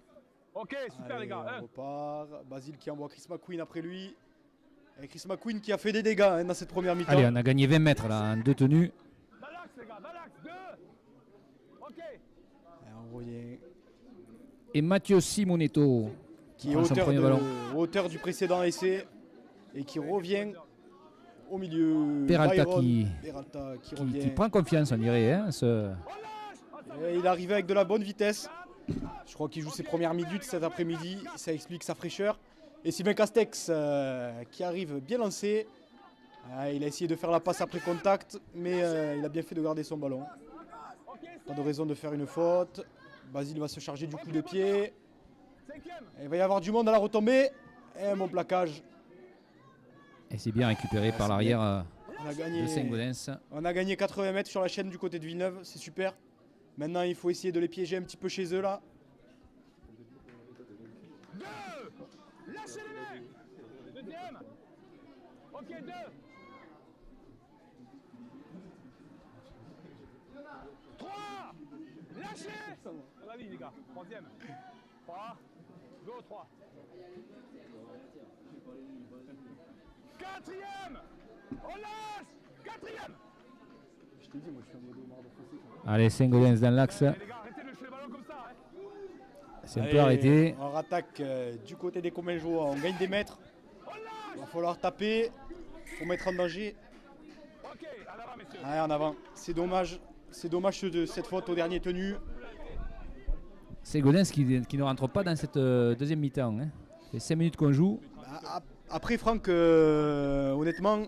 Ok, super Allez, les gars. on repart. Basile qui envoie Chris McQueen après lui. Et Chris McQueen qui a fait des dégâts hein, dans cette première mi-temps. Allez, on a gagné 20 mètres là, en 2 tenues. Dans l'axe les gars, dans l'axe. 2. Ok. Et on revient. Et Mathieu Simonetto Qui est prend son auteur, premier ballon. auteur du précédent essai. Et qui revient au milieu. Peralta Byron Peralta qui qui revient. prend confiance, on dirait. Hein, Et il est arrivé avec de la bonne vitesse. Je crois qu'il joue ses premières minutes cet après-midi. Ça explique sa fraîcheur. Et Sylvain Castex qui arrive bien lancé. Il a essayé de faire la passe après contact. Mais il a bien fait de garder son ballon. Pas de raison de faire une faute. Basile va se charger du coup de pied. Et il va y avoir du monde à la retombée. Et un bon plaquage. Et c'est bien récupéré par l'arrière On a de gagné, Saint-Gaudens. on a gagné 80 mètres sur la chaîne du côté de Villeneuve. C'est super. Maintenant, il faut essayer de les piéger un petit peu chez eux là. 2. Lâchez les mecs. Deuxième. Ok, 2. 3. Lâchez. On a dit les gars. Troisième. 3. 2 ou 3. Quatrième. On lâche. Quatrième. Allez, Saint-Gaudens dans l'axe. Les gars, arrêtez de lâcher le ballon comme ça. Hein. C'est un Allez, peu arrêté. On rattaque du côté des Comingeois. On gagne des mètres. Il va falloir taper pour mettre en danger. Ok, en avant messieurs. Allez, en avant. C'est dommage. C'est dommage de cette faute au dernier tenu. Saint-Gaudens qui ne rentre pas dans cette deuxième mi-temps. Hein. C'est 5 minutes qu'on joue. Après, Franck, honnêtement,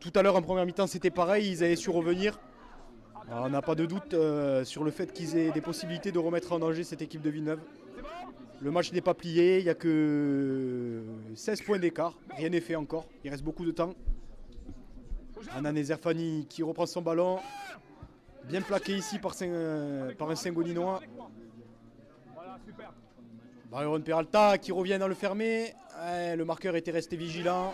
tout à l'heure en première mi-temps, c'était pareil. Ils avaient su revenir. Alors, on n'a pas de doute sur le fait qu'ils aient des possibilités de remettre en danger cette équipe de Villeneuve. Le match n'est pas plié. Il n'y a que 16 points d'écart. Rien n'est fait encore. Il reste beaucoup de temps. Adnan Zerfani qui reprend son ballon. Bien plaqué ici par un Saint-Gaudinois. Voilà, super. Byron Peralta qui revient dans le fermé. Le marqueur était resté vigilant.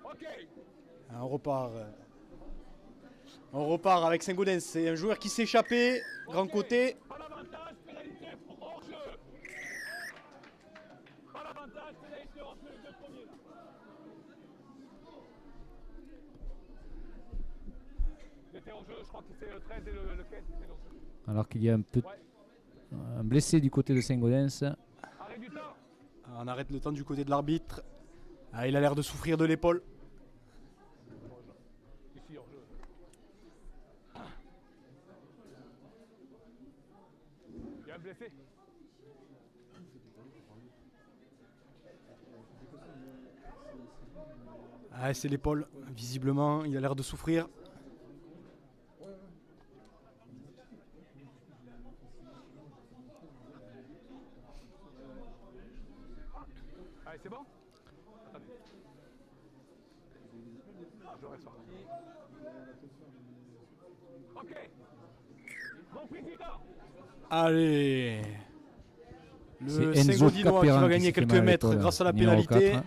Ok. On repart avec Saint-Gaudens. C'est un joueur qui s'est échappé. Grand côté. Pas l'avantage, pénalité hors jeu. Pas l'avantage, pénalité hors jeu, les deux premiers là. Il était hors jeu, je crois que c'est le 13 et le 15 qui étaient hors jeu. Alors qu'il y a un blessé du côté de Saint-Gaudens. Arrêt du temps. On arrête le temps du côté de l'arbitre. Il a l'air de souffrir de l'épaule. Ici hors jeu. Il y a un blessé. C'est l'épaule. Visiblement, il a l'air de souffrir. Allez, c'est bon? Attendez. Je reste sorti. Ok. Bon président. Allez. Le C'est Enzo Saint-Gaudinois qui Capéran va qui gagner s'est fait quelques mal à mètres l'épaule, grâce à la numéro pénalité. 4.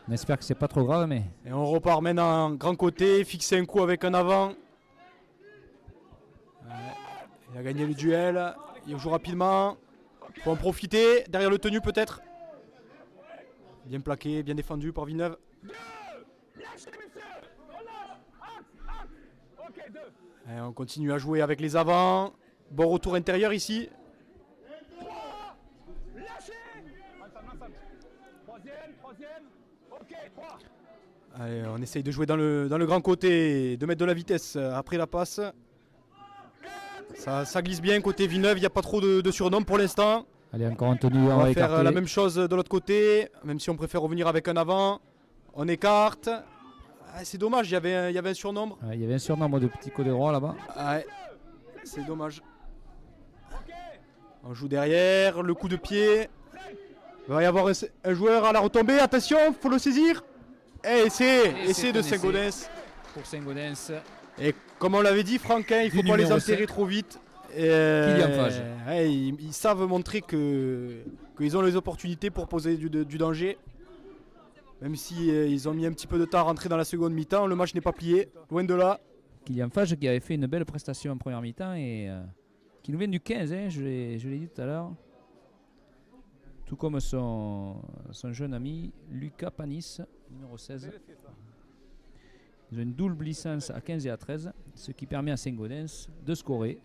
On espère que c'est pas trop grave, mais Et on repart maintenant en grand côté, fixer un coup avec un avant. Il a gagné le duel, il joue rapidement. Faut en profiter, derrière le tenu peut-être. Bien plaqué, bien défendu par Villeneuve. Et on continue à jouer avec les avants. Bon retour intérieur ici. Allez, on essaye de jouer dans le grand côté, de mettre de la vitesse après la passe. Ça glisse bien côté Villeneuve, il n'y a pas trop de surnoms pour l'instant. allez, encore en tenue, On va faire écarter. la même chose de l'autre côté, même si on préfère revenir avec un avant. On écarte. Ah, c'est dommage, il y avait un surnombre. Il y avait un surnombre de petits côtés droits là-bas. Ouais, c'est dommage. On joue derrière, le coup de pied. Il va y avoir un joueur à la retombée, attention, faut le saisir. Et essai de Saint-Gaudens. Pour Saint-Gaudens. Et comme on l'avait dit, Franck, hein, il ne faut pas les numéro enterrer 5. trop vite. Kylian Fage. Ouais, ils savent montrer qu'ils ont les opportunités pour poser du danger. Même si ils ont mis un petit peu de temps à rentrer dans la seconde mi-temps, le match n'est pas plié, loin de là. Kylian Fage qui avait fait une belle prestation en première mi-temps et qui nous vient du 15, hein, je l'ai dit tout à l'heure. Tout comme son jeune ami Lucas Panis, numéro 16. Ils ont une double licence à 15 et à 13, ce qui permet à Saint-Gaudens de scorer.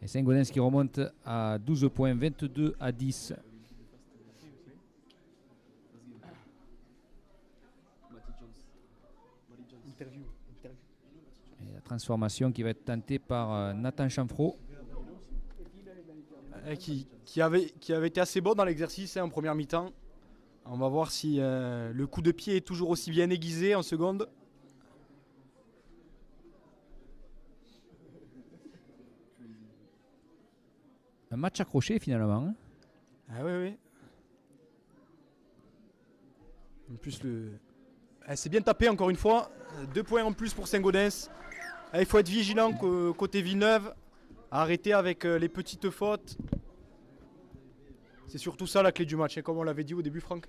Et Saint-Gaudens qui remonte à 12 points, 22 à 10. Et la transformation qui va être tentée par Nathan Chanfro. Qui avait été assez bon dans l'exercice en première mi-temps. On va voir si le coup de pied est toujours aussi bien aiguisé en seconde. Un match accroché finalement. Hein. Ah oui, oui. En plus, c'est bien tapé encore une fois. 2 points en plus pour Saint-Gaudens. Il faut être vigilant côté Villeneuve. Arrêter avec les petites fautes. C'est surtout ça la clé du match, hein, comme on l'avait dit au début, Franck.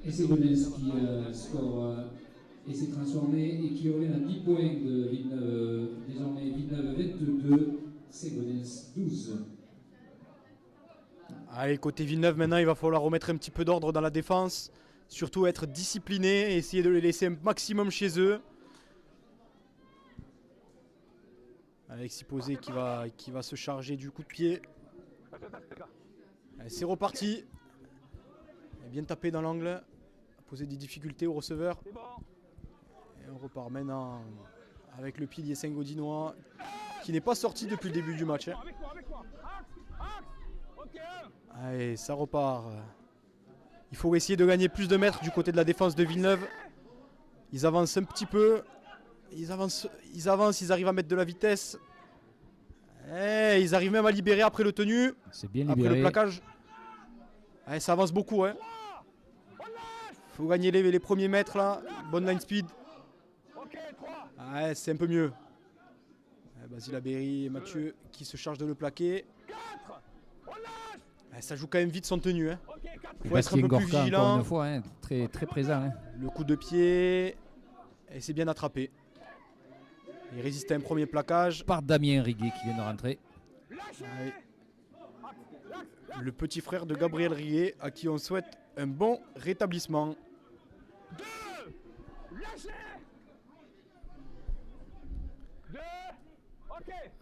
Et c'est Saint-Gaudens qui score et s'est transformé et qui revient à 10 points de Villeneuve. Désormais Villeneuve 22, Saint-Gaudens 12. Allez, côté Villeneuve, maintenant, il va falloir remettre un petit peu d'ordre dans la défense. Surtout être discipliné et essayer de les laisser un maximum chez eux. Avec Siposé qui va se charger du coup de pied. Allez, c'est reparti. Et bien tapé dans l'angle. Poser des difficultés au receveur. Et on repart maintenant avec le pilier Saint-Gaudinois qui n'est pas sorti depuis le début du match. Hein. Allez, ça repart. Il faut essayer de gagner plus de mètres du côté de la défense de Villeneuve. Ils avancent un petit peu. Ils avancent, ils arrivent à mettre de la vitesse. Et ils arrivent même à libérer après le tenu. C'est bien après libéré. le plaquage. Allez, ça avance beaucoup. Hein. Faut gagner les premiers mètres là. Bonne line speed. Ouais, c'est un peu mieux. Basile Aberry et Mathieu qui se chargent de le plaquer. Ça joue quand même vite son tenue. Hein. Faut être un peu plus Gorka, vigilant. encore une fois, hein, très, très présent. Hein. Le coup de pied. Et c'est bien attrapé. Il résiste à un premier plaquage. Par Damien Riguet qui vient de rentrer. Ouais. Le petit frère de Gabriel Riguet à qui on souhaite un bon rétablissement.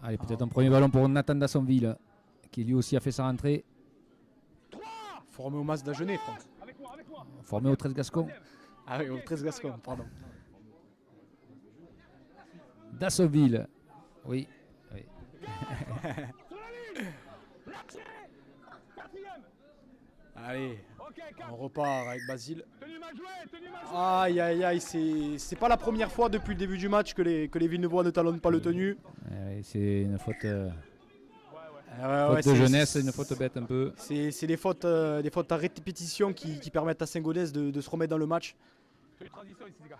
Allez, peut-être un premier ballon pour Nathan Dassonville qui lui aussi a fait sa rentrée. Formé au Mas d'Agenais, Franck. Formé au 13 Gascon. Ah oui, au 13 Gascon, pardon. Dassonville. Oui. Oui. Allez, on repart avec Basile. Aïe aïe aïe, c'est pas la première fois depuis le début du match que les Villeneuvois ne talonnent pas le tenu. C'est une faute Faute de jeunesse, une faute bête un peu. C'est des fautes à répétition qui permettent à Saint-Gaudens de se remettre dans le match. Fais une transition ici, les gars.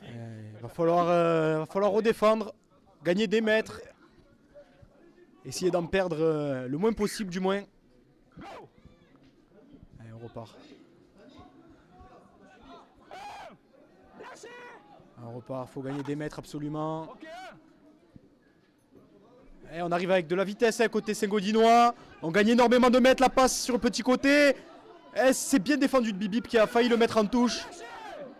Il va falloir redéfendre, gagner des mètres, essayer d'en perdre le moins possible du moins. Allez, on repart. On repart, faut gagner des mètres absolument. Ok. Et on arrive avec de la vitesse à côté Saint-Gaudinois. On gagne énormément de mètres, la passe sur le petit côté. C'est bien défendu de Bibip qui a failli le mettre en touche.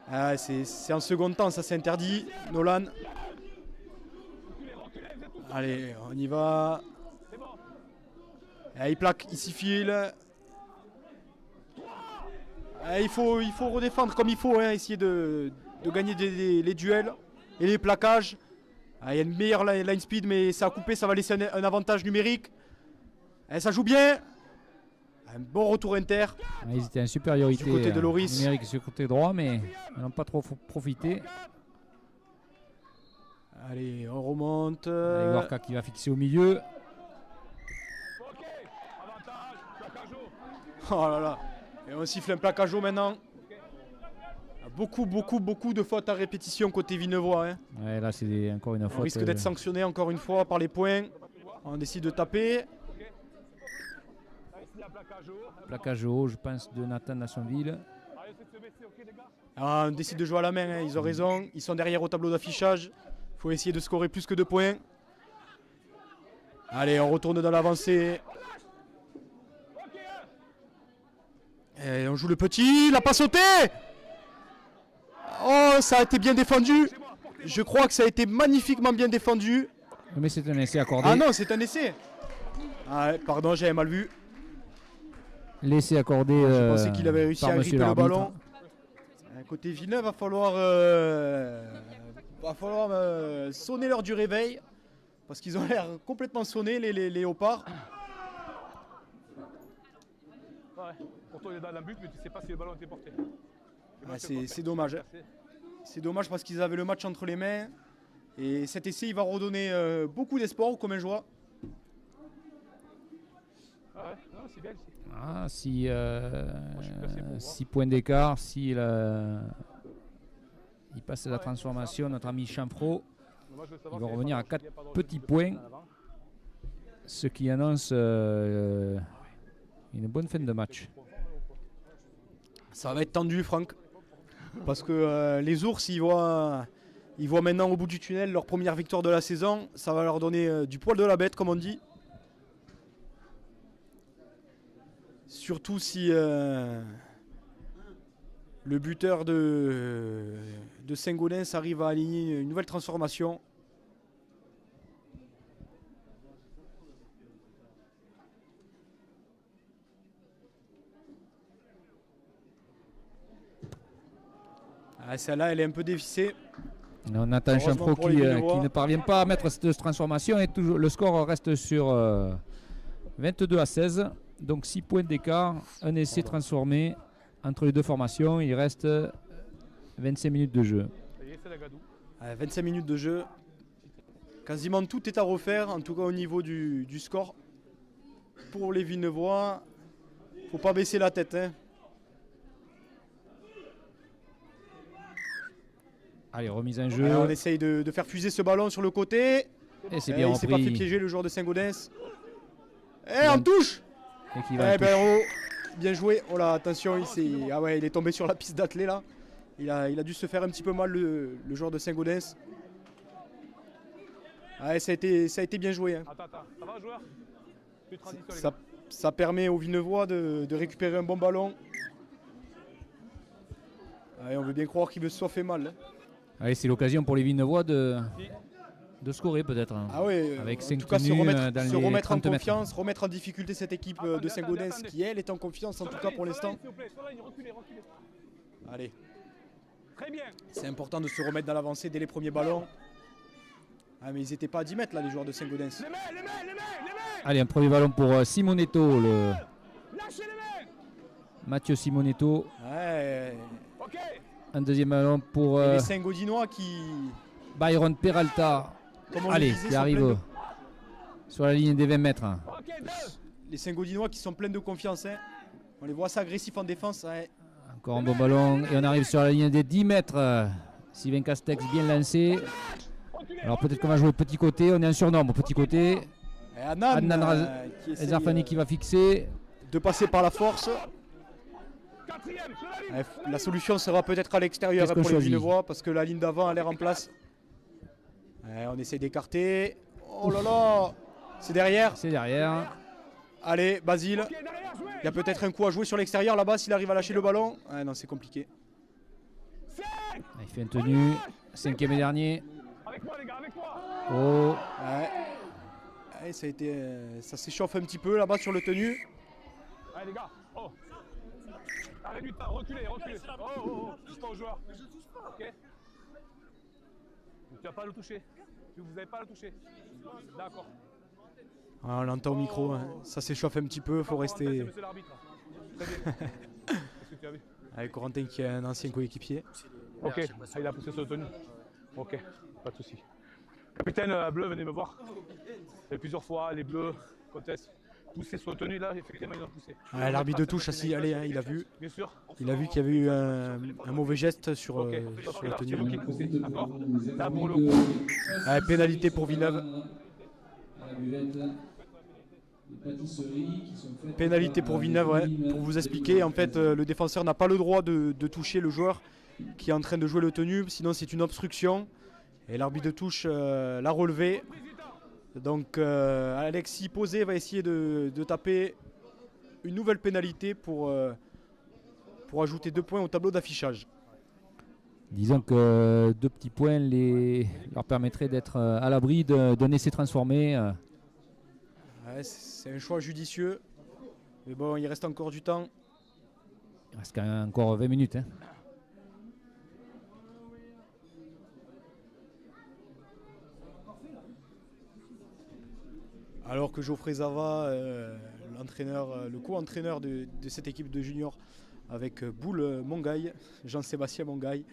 Ah, c'est en second temps, ça c'est interdit. Nolan. Allez, on y va. Il plaque, il s'y file. Il faut redéfendre comme il faut, hein, essayer de gagner les duels et les plaquages. Il y a une meilleure line speed, mais ça a coupé, ça va laisser un avantage numérique. Ça joue bien. Un bon retour inter. Ils étaient en supériorité Du côté de Loris. numérique sur le côté droit, mais ils n'ont pas trop profité. Allez, on remonte. Allez, Gorka qui va fixer au milieu. Ok. Avantage. Plaquage haut. Oh là là. Et on siffle un plaquage haut maintenant. Beaucoup de fautes à répétition côté Vinevois. Hein. Ouais, là, c'est encore une faute. On risque d'être sanctionné encore une fois par les points. On décide de taper. Là, ici, il y a plaquage haut. Plaquage haut, je pense, de Nathan Nassonville. Allez, c'est de se baisser, ok, les gars. On décide de jouer à la main, hein. Ils ont raison. Ils sont derrière au tableau d'affichage. Il faut essayer de scorer plus que 2 points. Allez, on retourne dans l'avancée. Et on joue le petit. Il n'a pas sauté. Oh, ça a été bien défendu. Je crois que ça a été magnifiquement bien défendu. Mais c'est un essai accordé. Ah non, c'est un essai. Ah, pardon, j'avais mal vu. L'essai accordé. Je pensais qu'il avait réussi par à monsieur gripper le l'arbitre. ballon. Côté Villeneuve, va falloir sonner l'heure du réveil. Parce qu'ils ont l'air complètement sonnés, les léopards. Ouais. Pourtant, il est dans le but, mais tu sais pas si le ballon était porté. C'est dommage. Hein. C'est dommage parce qu'ils avaient le match entre les mains. Et cet essai, il va redonner beaucoup d'espoir aux communs joie. Ah ouais, non, c'est bien ici. Ah, si suis placé pour voir. 6 points d'écart, si il passe la transformation, notre ami Champfro, Moi, je veux il savoir va s'il y a revenir pas à de- 4 s'il y a pas de petits remise points, en avant. ce qui annonce une bonne fin de match. Ça va être tendu, Franck. Parce que les ours, ils voient maintenant au bout du tunnel leur première victoire de la saison. Ça va leur donner du poil de la bête, comme on dit. Surtout si le buteur de Saint-Gaudens arrive à aligner une nouvelle transformation. Ah, celle-là, elle est un peu dévissée. Et on attend Heureusement Champfro pour qui les Villeneuvois. ne parvient pas à mettre cette transformation et toujours, le score reste sur 22 à 16. Donc 6 points d'écart, un essai transformé entre les deux formations. Il reste 25 minutes de jeu. Ça y est, c'est la Gadou. 25 minutes de jeu. Quasiment tout est à refaire, en tout cas au niveau du score. Pour les Villeneuvois, faut pas baisser la tête. Hein. Allez, remise en jeu. Voilà, on essaye de faire fuser ce ballon sur le côté. Et c'est bien Il s'est pas fait repris. piéger le joueur de Saint-Gaudens. Et on touche. Et qui va en Eh ben, touche. bien joué. Oh là, attention, il est tombé sur la piste d'athlée là. Il a dû se faire un petit peu mal le joueur de Saint-Gaudens. Ouais, ça a été bien joué. Hein. Attends, ça va, joueur? Plus de transition, les Ça, gars. ça permet aux Villeneuvois de récupérer un bon ballon. Ouais, on veut bien croire qu'il ne se soit fait mal. Hein. Allez, c'est l'occasion pour les Villeneuvois de scorer peut-être. hein. Ah ouais, Avec en 5 tout cas, se tenues remettre, dans se les remettre en 30 mètres. confiance, remettre en difficulté cette équipe de Attendez, Saint-Gaudens attendez. qui, elle, est en confiance, en tout cas pour l'instant. S'il vous plaît, sur la ligne, reculez. Allez, Très bien. c'est important de se remettre dans l'avancée dès les premiers ballons. Ah, mais ils n'étaient pas à 10 mètres là, les joueurs de Saint-Gaudens. Les mains. Allez, un premier ballon pour Simonetto, le Lâchez les mains. Mathieu Simonetto. Ouais, Ok. Un deuxième ballon pour et les Saint-Gaudinois qui, Byron Peralta. comme on Allez, le disait, qui sont arrive sur la ligne des 20 mètres. Ok, 2. Les Saint-Gaudinois qui sont pleins de confiance. Hein. On les voit assez agressifs en défense. Ouais. Encore un bon ballon et on arrive sur la ligne des 10 mètres. Sylvain Castex bien lancé. Alors peut-être qu'on va jouer petit côté, on est en surnombre, petit côté. Et Adnan, Adnan qui essaye Zarfani qui va fixer. de passer par la force. 4e, sur la ligne. Ouais, la solution sera peut-être à l'extérieur Qu'est-ce qu'on pour les choisit? Villeneuvois parce que la ligne d'avant a l'air en place. Ouais, on essaye d'écarter. Oh là là, c'est derrière. C'est derrière. Allez, Basile. Ok, derrière, jouez. Il y a peut-être un coup à jouer sur l'extérieur là-bas s'il arrive à lâcher le ballon. Ouais, non, c'est compliqué. 5. Il fait une tenue. 5e et dernier. Avec moi, les gars, avec moi. Oh, Ouais. Ouais, ça s'échauffe un petit peu là-bas sur le tenu. Allez, les gars. Oh. Arrête du temps, reculez, reculez. Oh, oh, oh. Touche pas au joueur. Je touche pas. Ok. Tu vas pas le toucher. Vous n'avez pas à le toucher. D'accord. Ah, on l'entend au micro. Hein. Ça s'échauffe un petit peu. Faut rester. Monsieur l'arbitre. Très bien. Qu'est-ce que tu as vu? Avec Corentin qui est un ancien coéquipier. Ok. Ah, il a poussé sur le tenue. Ok. Pas de souci. Capitaine bleu, venez me voir. Et plusieurs fois, les bleus contestent. Pousser sur le tenue là, effectivement, ils ont poussé. Ouais, l'arbitre de touche assis. Allez, hein, il a vu. Bien sûr. Il a vu qu'il y avait eu un mauvais geste sur, Ok. sur la C'est tenue. vous qui poussez. D'accord. Là pour le coup. Ouais, pénalité pour Villeneuve. À la buvette, les pâtisseries qui sont faites Pénalité par pour Villeneuve, ouais. Pour vous expliquer, en fait, le défenseur n'a pas le droit de toucher le joueur qui est en train de jouer le tenue, sinon c'est une obstruction. Et l'arbitre de touche l'a relevé. Donc Alexis Posé va essayer de taper une nouvelle pénalité pour ajouter 2 points au tableau d'affichage. disons que 2 petits points leur permettraient d'être à l'abri d'un essai transformé. Ouais, c'est un choix judicieux. Mais bon, il reste encore du temps. Il reste quand même encore 20 minutes. Hein. Alors que Geoffrey Zava, l'entraîneur, le co-entraîneur de cette équipe de juniors avec Boule Mongaï, Jean-Sébastien Mongaï,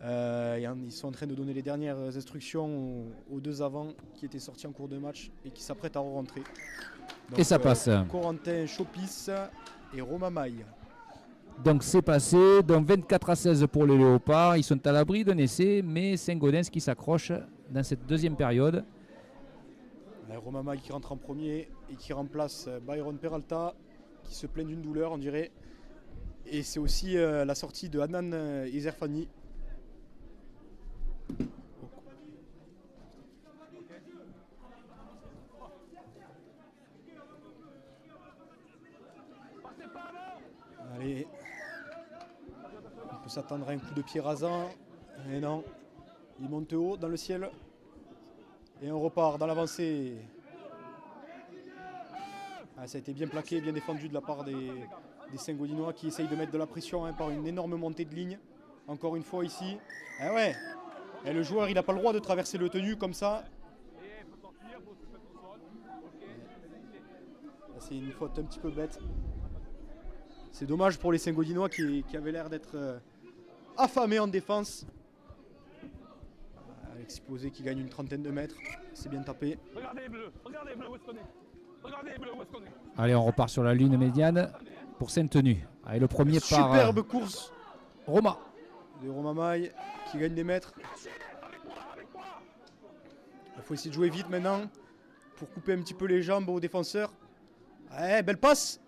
ils sont en train de donner les dernières instructions aux 2 avants qui étaient sortis en cours de match et qui s'apprêtent à rentrer. Donc, Et ça passe. Corentin Chopis et Romain Maille. Donc c'est passé, donc 24-16 pour les Léopards. Ils sont à l'abri d'un essai, mais Saint-Gaudens qui s'accroche dans cette deuxième période. Romain Maille qui rentre en premier et qui remplace Byron Peralta qui se plaint d'une douleur on dirait. Et c'est aussi la sortie de Adnan Izerfani. Allez, on peut s'attendre à un coup de pied rasant. Et non, il monte haut dans le ciel. Et on repart dans l'avancée. Ah, ça a été bien plaqué, bien défendu de la part des Saint-Gaudinois qui essayent de mettre de la pression par une énorme montée de ligne. Encore une fois ici. Ah ouais. Et le joueur il n'a pas le droit de traverser le tenu comme ça. C'est une faute un petit peu bête. C'est dommage pour les Saint-Gaudinois qui avaient l'air d'être affamés en défense. Alexis Posé qui gagne une trentaine de mètres. C'est bien tapé. Regardez les bleus, où est-ce qu'on est. Regardez les bleus, où est-ce qu'on est. Allez, on repart sur la ligne médiane pour Sainte-Tenue. Allez, le premier par Superbe course Roma. de Romain Maille qui gagne des mètres. Il faut essayer de jouer vite maintenant pour couper un petit peu les jambes aux défenseurs. Ouais, belle passe.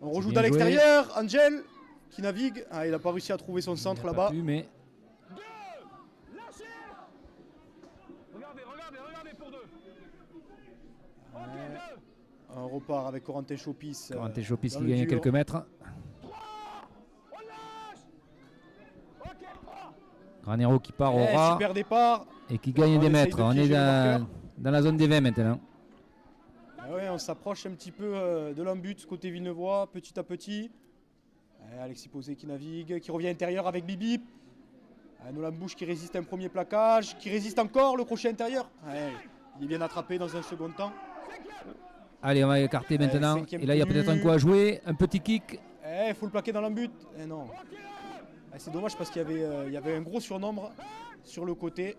On rejoue bien à joué. l'extérieur. Angel qui navigue. Ah, il n'a pas réussi à trouver son centre Il a pas là-bas. pu, mais Lâchez. Regardez pour 2. Ok, 2. On repart avec Corentin Chopis. Corentin Chopis dans qui le gagne dur. quelques mètres. On lâche. Ok, 3. Granero qui part au Eh, ras super départ. et qui gagne On des essaye mètres. de On est piéger le marqueur. dans la zone des 20 maintenant. Ah ouais, on s'approche un petit peu de l'embut côté Villeneuvois, petit à petit. Alexis Posé qui navigue, qui revient intérieur avec Bibi. Nolan Bouche qui résiste à un premier plaquage, qui résiste encore le crochet intérieur. Ouais, il est bien attrapé dans un second temps. Allez, on va écarter maintenant. cinquième Et là, il y a peut-être un tenue. coup à jouer. Un petit kick. Il faut le plaquer dans l'embut. Non. C'est dommage parce qu'il y avait un gros surnombre sur le côté.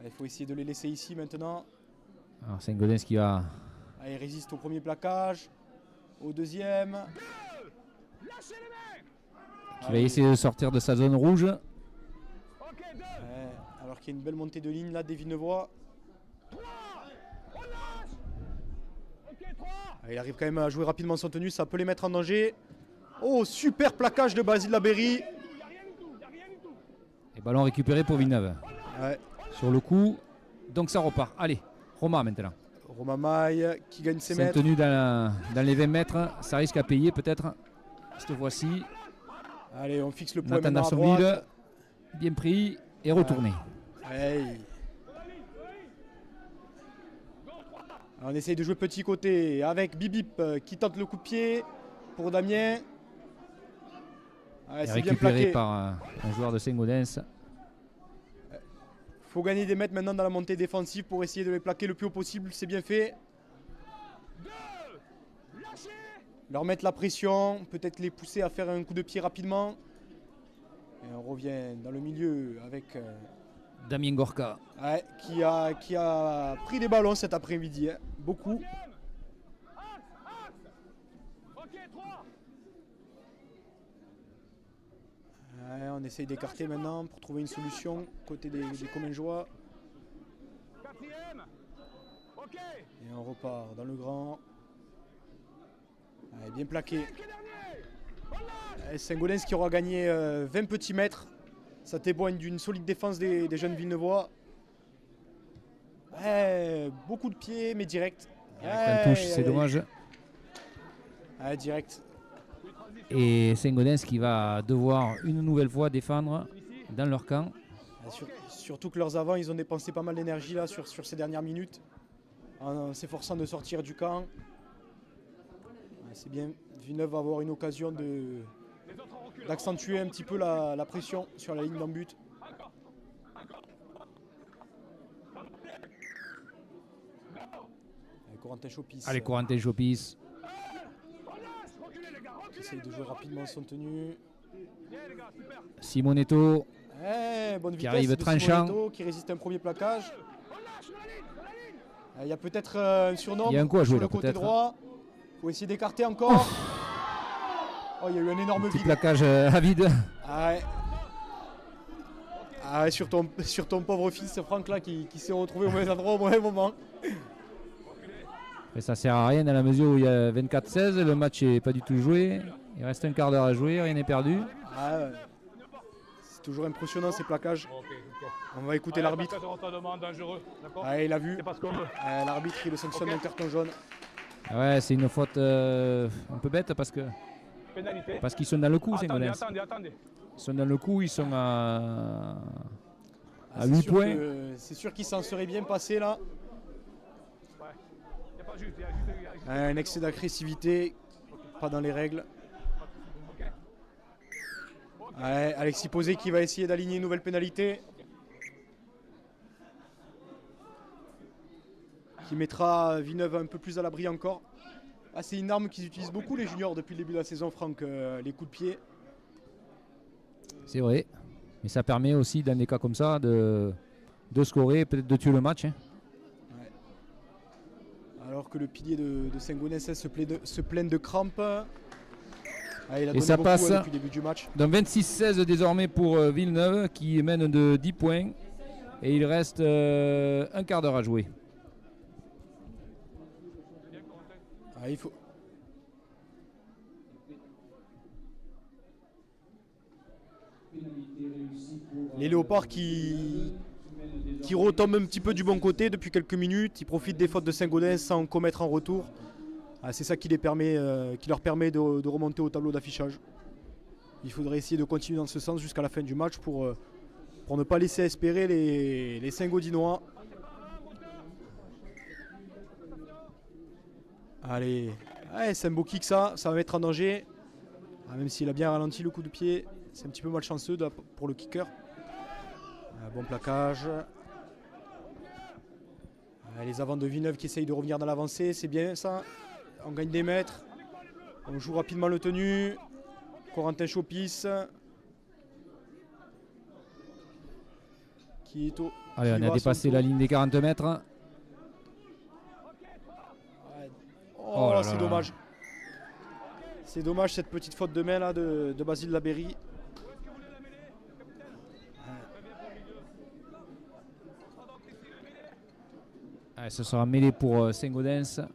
Il faut essayer de les laisser ici maintenant. Alors Saint-Gaudens qui va Il résiste au premier plaquage. Au deuxième. essayer de sortir de sa zone rouge. Alors qu'il y a une belle montée de ligne là des Villeneuvois. Il arrive quand même à jouer rapidement son tenue, ça peut les mettre en danger. Oh, super plaquage de Basile Labéry. Et ballon récupéré pour Villeneuve. Ouais. Sur le coup, donc ça repart. Allez, Roma maintenant. Romain Maille qui gagne ses C'est mètres. tenu dans les 20 mètres. Ça risque à payer peut-être. Cette fois-ci. Allez, on fixe le point Nathan maintenant à droite. Nassonville, bien pris et retourné. Hey. Alors, on essaye de jouer petit côté avec Bibip qui tente le coup de pied pour Damien. Et C'est bien récupéré plaqué. par un joueur de Saint-Gaudens. Faut gagner des mètres maintenant dans la montée défensive pour essayer de les plaquer le plus haut possible. C'est bien fait. Leur mettre la pression, peut-être les pousser à faire un coup de pied rapidement. Et on revient dans le milieu avec Damien Gorka. qui a pris des ballons cet après-midi. Beaucoup. On essaye d'écarter maintenant pour trouver une solution côté des Commingeois. Et on repart dans le grand. Bien plaqué. Saint-Gaudens qui aura gagné 20 petits mètres. Ça témoigne d'une solide défense des jeunes Villeneuvois. Beaucoup de pieds, mais direct. Direct en touche, c'est dommage. Direct. Et Saint-Gaudens qui va devoir une nouvelle fois défendre dans leur camp. Surtout que leurs avants, ils ont dépensé pas mal d'énergie là sur ces dernières minutes. En s'efforçant de sortir du camp. C'est bien. Villeneuve va avoir une occasion d'accentuer un petit peu la pression sur la ligne d'en but. Corentin Chopis. Allez, Corentin Chopis. Qui essaye de jouer rapidement son tenue. Simonetto. Bonne vitesse Qui arrive de tranchant. Simonetto, qui résiste à un premier plaquage. Il y a peut-être un surnombre Il y a un coup à jouer sur le là, côté peut-être. droit. Il faut essayer d'écarter encore. Oh, il y a eu un énorme Petit vide. plaquage à vide. Sur ton pauvre fils Franck là qui s'est retrouvé au mauvais endroit au mauvais moment. Et ça sert à rien dans la mesure où il y a 24-16. Le match n'est pas du tout joué. Il reste un quart d'heure à jouer, rien n'est perdu. C'est toujours impressionnant ces plaquages. On va écouter l'arbitre. Il a vu. L'arbitre il le sanctionne d'un carton jaune. Ouais, c'est une faute un peu bête parce qu'ils sont dans le coup, Saint-Gaudens. Attendez. Ils sont dans le coup, ils sont à C'est 8 sûr points. C'est sûr qu'il s'en serait bien passé là. Un excès d'agressivité, pas dans les règles. Alexis Posé qui va essayer d'aligner une nouvelle pénalité. Qui mettra Villeneuve un peu plus à l'abri encore. C'est une arme qu'ils utilisent beaucoup les juniors depuis le début de la saison, Franck, les coups de pied. C'est vrai. Mais ça permet aussi, dans des cas comme ça, de scorer, peut-être de tuer le match. Alors que le pilier de Saint-Gaudens se plaint de crampes. Il a donné ça beaucoup, passe depuis le début du match. Donc 26-16 désormais pour Villeneuve qui mène de 10 points. Et il reste un quart d'heure à jouer. Il faut... Les Léopards qui retombent un petit peu du bon côté depuis quelques minutes. Ils profitent des fautes de Saint-Gaudens sans commettre en retour. C'est ça qui leur permet de remonter au tableau d'affichage. Il faudrait essayer de continuer dans ce sens jusqu'à la fin du match pour ne pas laisser espérer les Saint-Gaudinois. Allez, c'est un beau kick ça va mettre en danger. Même s'il a bien ralenti le coup de pied, c'est un petit peu malchanceux pour le kicker. Bon plaquage. Les avants de Villeneuve qui essayent de revenir dans l'avancée, c'est bien ça. On gagne des mètres. On joue rapidement le tenu. Corentin Chopis. Allez, on a dépassé la ligne des 40 mètres. c'est là. dommage. C'est dommage cette petite faute de main là de Basile Labéry. Allez, ce sera mêlé pour Saint-Gaudens.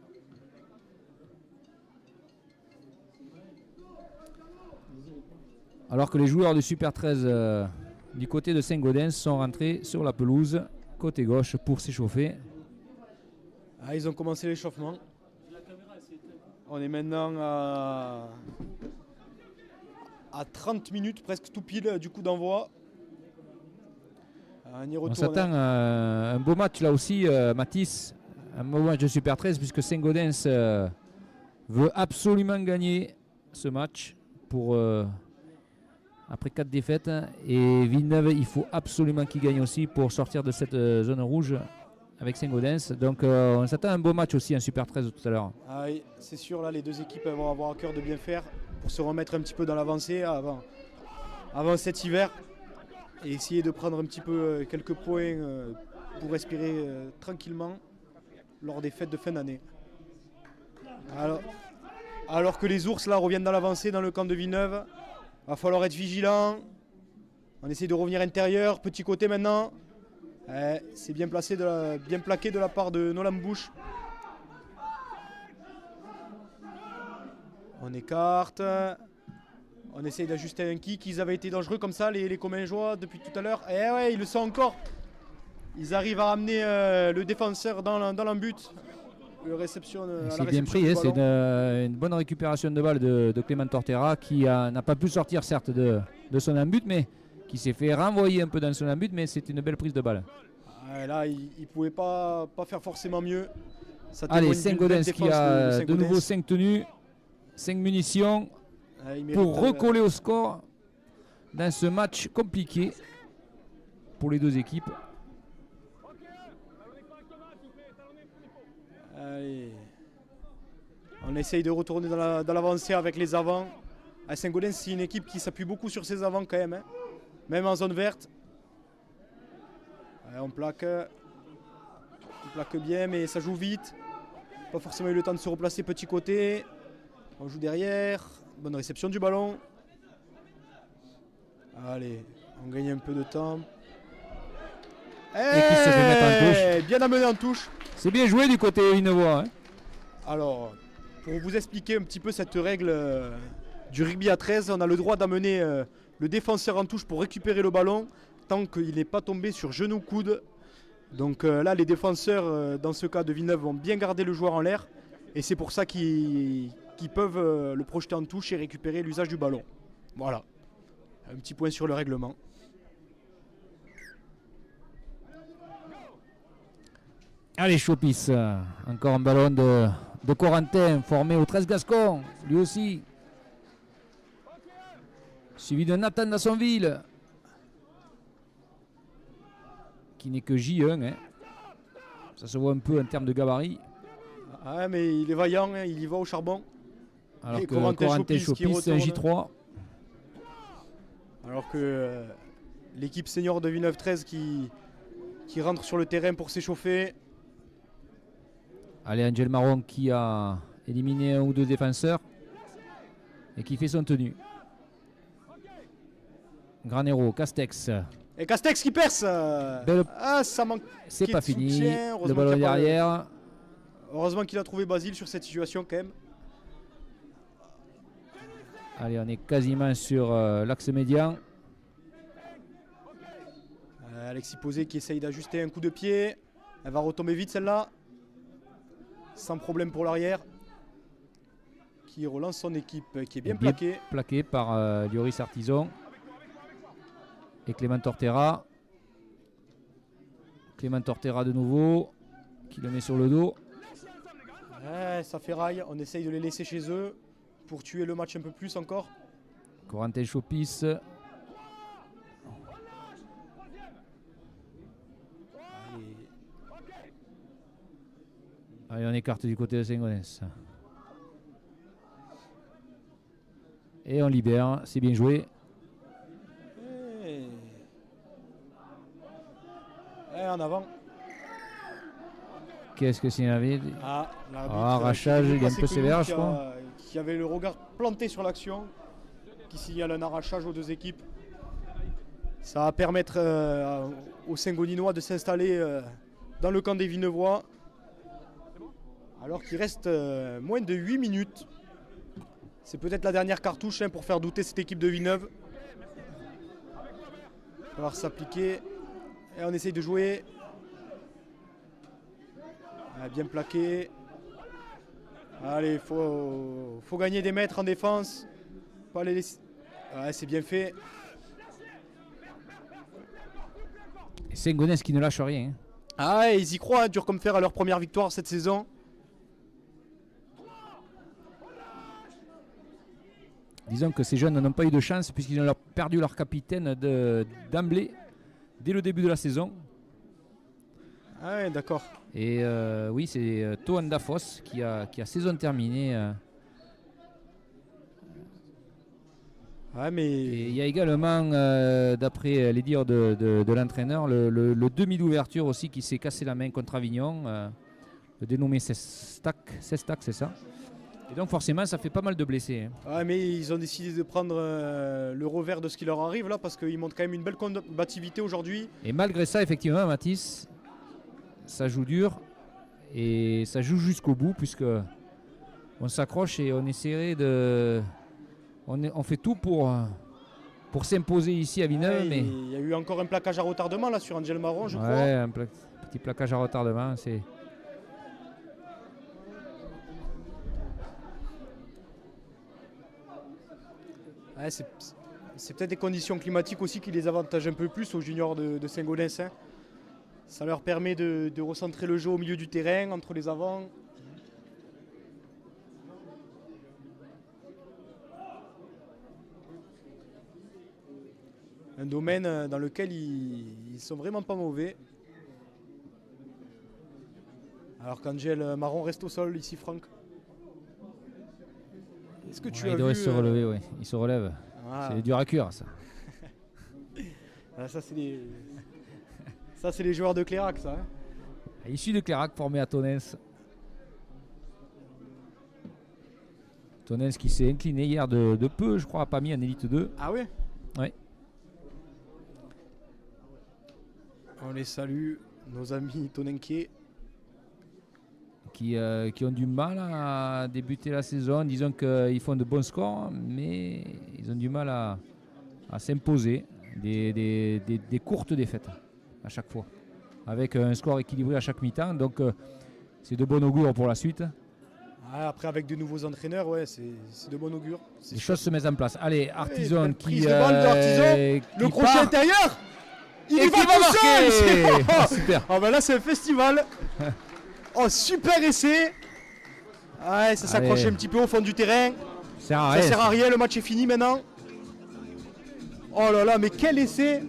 Alors que les joueurs du Super 13 du côté de Saint-Gaudens sont rentrés sur la pelouse côté gauche pour s'échauffer. Ah, ils ont commencé l'échauffement. On est maintenant à 30 minutes, presque tout pile du coup d'envoi. On y On retourne. s'attend à un beau match là aussi, Mathis. Un beau match de Super 13 puisque Saint-Gaudens veut absolument gagner ce match pour après 4 défaites. Et Villeneuve, il faut absolument qu'il gagne aussi pour sortir de cette zone rouge avec Saint-Gaudens. Donc on s'attend à un beau match aussi en Super 13 tout à l'heure. Ah oui, c'est sûr, là les deux équipes vont avoir à cœur de bien faire pour se remettre un petit peu dans l'avancée avant cet hiver et essayer de prendre un petit peu quelques points pour respirer tranquillement lors des fêtes de fin d'année. Alors que les ours là reviennent dans l'avancée dans le camp de Villeneuve, va falloir être vigilant. On essaie de revenir intérieur, petit côté maintenant. C'est bien placé, bien plaqué de la part de Nolan Bush. On écarte. On essaye d'ajuster un kick. Ils avaient été dangereux comme ça, les Commingeois, depuis tout à l'heure. Et ouais, ils le sont encore. Ils arrivent à amener le défenseur dans l'embut. C'est bien pris, c'est une bonne récupération de balle de Clément Tortera qui n'a pas pu sortir certes de son embut, mais qui s'est fait renvoyer un peu dans son embut, mais c'est une belle prise de balle. Là, il ne pouvait pas faire forcément mieux. Allez, Saint-Gaudens qui a de nouveau 5 tenues, 5 munitions pour recoller au score dans ce match compliqué pour les deux équipes. Allez. On essaye de retourner dans l'avancée avec les avants. Saint-Gaudens, c'est une équipe qui s'appuie beaucoup sur ses avants quand même, hein. Même en zone verte. On plaque bien, mais ça joue vite. Pas forcément eu le temps de se replacer petit côté. On joue derrière. Bonne réception du ballon. Allez, on gagne un peu de temps. Et qui se fait mettre en touche. Bien amené en touche. C'est bien joué du côté Villeneuvois. Hein. Alors, pour vous expliquer un petit peu cette règle du rugby à 13, on a le droit d'amener le défenseur en touche pour récupérer le ballon tant qu'il n'est pas tombé sur genou-coude. Donc là, les défenseurs, dans ce cas de Villeneuve, vont bien garder le joueur en l'air. Et c'est pour ça qu'ils peuvent le projeter en touche et récupérer l'usage du ballon. Voilà. Un petit point sur le règlement. Allez, Chopis. Encore un ballon de Corentin formé au 13 Gascon. Lui aussi. Suivi de Nathan Dassonville. Qui n'est que J1. Hein. Ça se voit un peu en termes de gabarit. Ah, mais il est vaillant, hein, il y va au charbon. Alors et que Corentin Chopis, un J3. Alors que l'équipe senior de Villeneuve 13 qui rentre sur le terrain pour s'échauffer. Allez, Angel Marron qui a éliminé un ou deux défenseurs et qui fait son tenue. Granero, Castex. Et Castex qui perce. Ça manque. C'est pas fini. Le ballon est derrière. Heureusement qu'il a trouvé Basile sur cette situation quand même. Allez, on est quasiment sur l'axe médian. Alexis Posé qui essaye d'ajuster un coup de pied. Elle va retomber vite celle-là. Sans problème pour l'arrière. Qui relance son équipe, qui est bien plaquée. Plaqué par Lloris Artison. Et Clément Tortera. Clément Tortera de nouveau. Qui le met sur le dos. Ça fait rail. On essaye de les laisser chez eux. Pour tuer le match un peu plus encore. Corentin Chopis. Allez, on écarte du côté de Saint-Gaudens. Et on libère, c'est bien joué. Et en avant. qu'est-ce que c'est avait Ah, l'arbitre, arrachage, qui est il est un passé peu que sévère, nous, je crois. Qui avait le regard planté sur l'action, qui signale un arrachage aux deux équipes. Ça va permettre aux Saint-Gaudinois de s'installer dans le camp des Vinevois. Alors qu'il reste moins de 8 minutes. C'est peut-être la dernière cartouche pour faire douter cette équipe de Villeneuve. Il va falloir s'appliquer. Et on essaye de jouer. Bien plaqué. Allez, il faut gagner des mètres en défense. Pas les laisser. Ouais, c'est bien fait. Et Saint-Gaudens qui ne lâche rien. Hein. Ah, ils y croient, dur comme fer à leur première victoire cette saison. Disons que ces jeunes n'ont pas eu de chance puisqu'ils ont perdu leur capitaine d'emblée dès le début de la saison. Ah ouais, d'accord. Et oui, c'est Toan Dafos qui a saison terminée. Ouais, mais Et il y a également, d'après les dires de l'entraîneur, le demi d'ouverture aussi qui s'est cassé la main contre Avignon, le dénommé Sestak, c'est ça. Et donc forcément, ça fait pas mal de blessés. Hein. ouais, mais ils ont décidé de prendre le revers de ce qui leur arrive là parce qu'ils montrent quand même une belle combativité aujourd'hui. Et malgré ça, effectivement, Mathis, ça joue dur et ça joue jusqu'au bout puisque on s'accroche et on essaierait de... On fait tout pour s'imposer ici à Villeneuve. Ouais, mais... il y a eu encore un plaquage à retardement là sur Angel Marron, je crois. Ouais, petit plaquage à retardement. C'est... Ouais, c'est peut-être des conditions climatiques aussi qui les avantagent un peu plus aux juniors de Saint-Gaudens. Hein. Ça leur permet de recentrer le jeu au milieu du terrain, entre les avants. Un domaine dans lequel ils sont vraiment pas mauvais. Alors qu'Angel Marron reste au sol ici, Franck. Est-ce que tu as il vu devrait se relever, oui. Il se relève. Ah. C'est dur à cuire, ça. Ah, ça c'est les joueurs de Clérac, ça. Hein. Issu de Clérac, formé à Tonens. Tonens qui s'est incliné hier de peu, je crois, à Pamy en Élite 2. Ah oui. Oui. On les salue, nos amis tonenquiers. Qui ont du mal à débuter la saison. Disons qu'ils font de bons scores, mais ils ont du mal à s'imposer des courtes défaites à chaque fois, avec un score équilibré à chaque mi-temps. Donc c'est de bon augure pour la suite. Ah, après, avec de nouveaux entraîneurs, ouais, c'est de bon augure. Les choses se mettent en place. Allez, Artisan belle qui... prise de balle de Artisan, qui le crochet part intérieur. Il et y va qui va tout seul. marquer. Ah, super. Ah bah là, c'est un festival. Oh, super essai. Ouais, ça s'accroche Allez. un petit peu au fond du terrain. Ça Ça sert à rien, le match est fini maintenant. Oh là là, mais quel essai!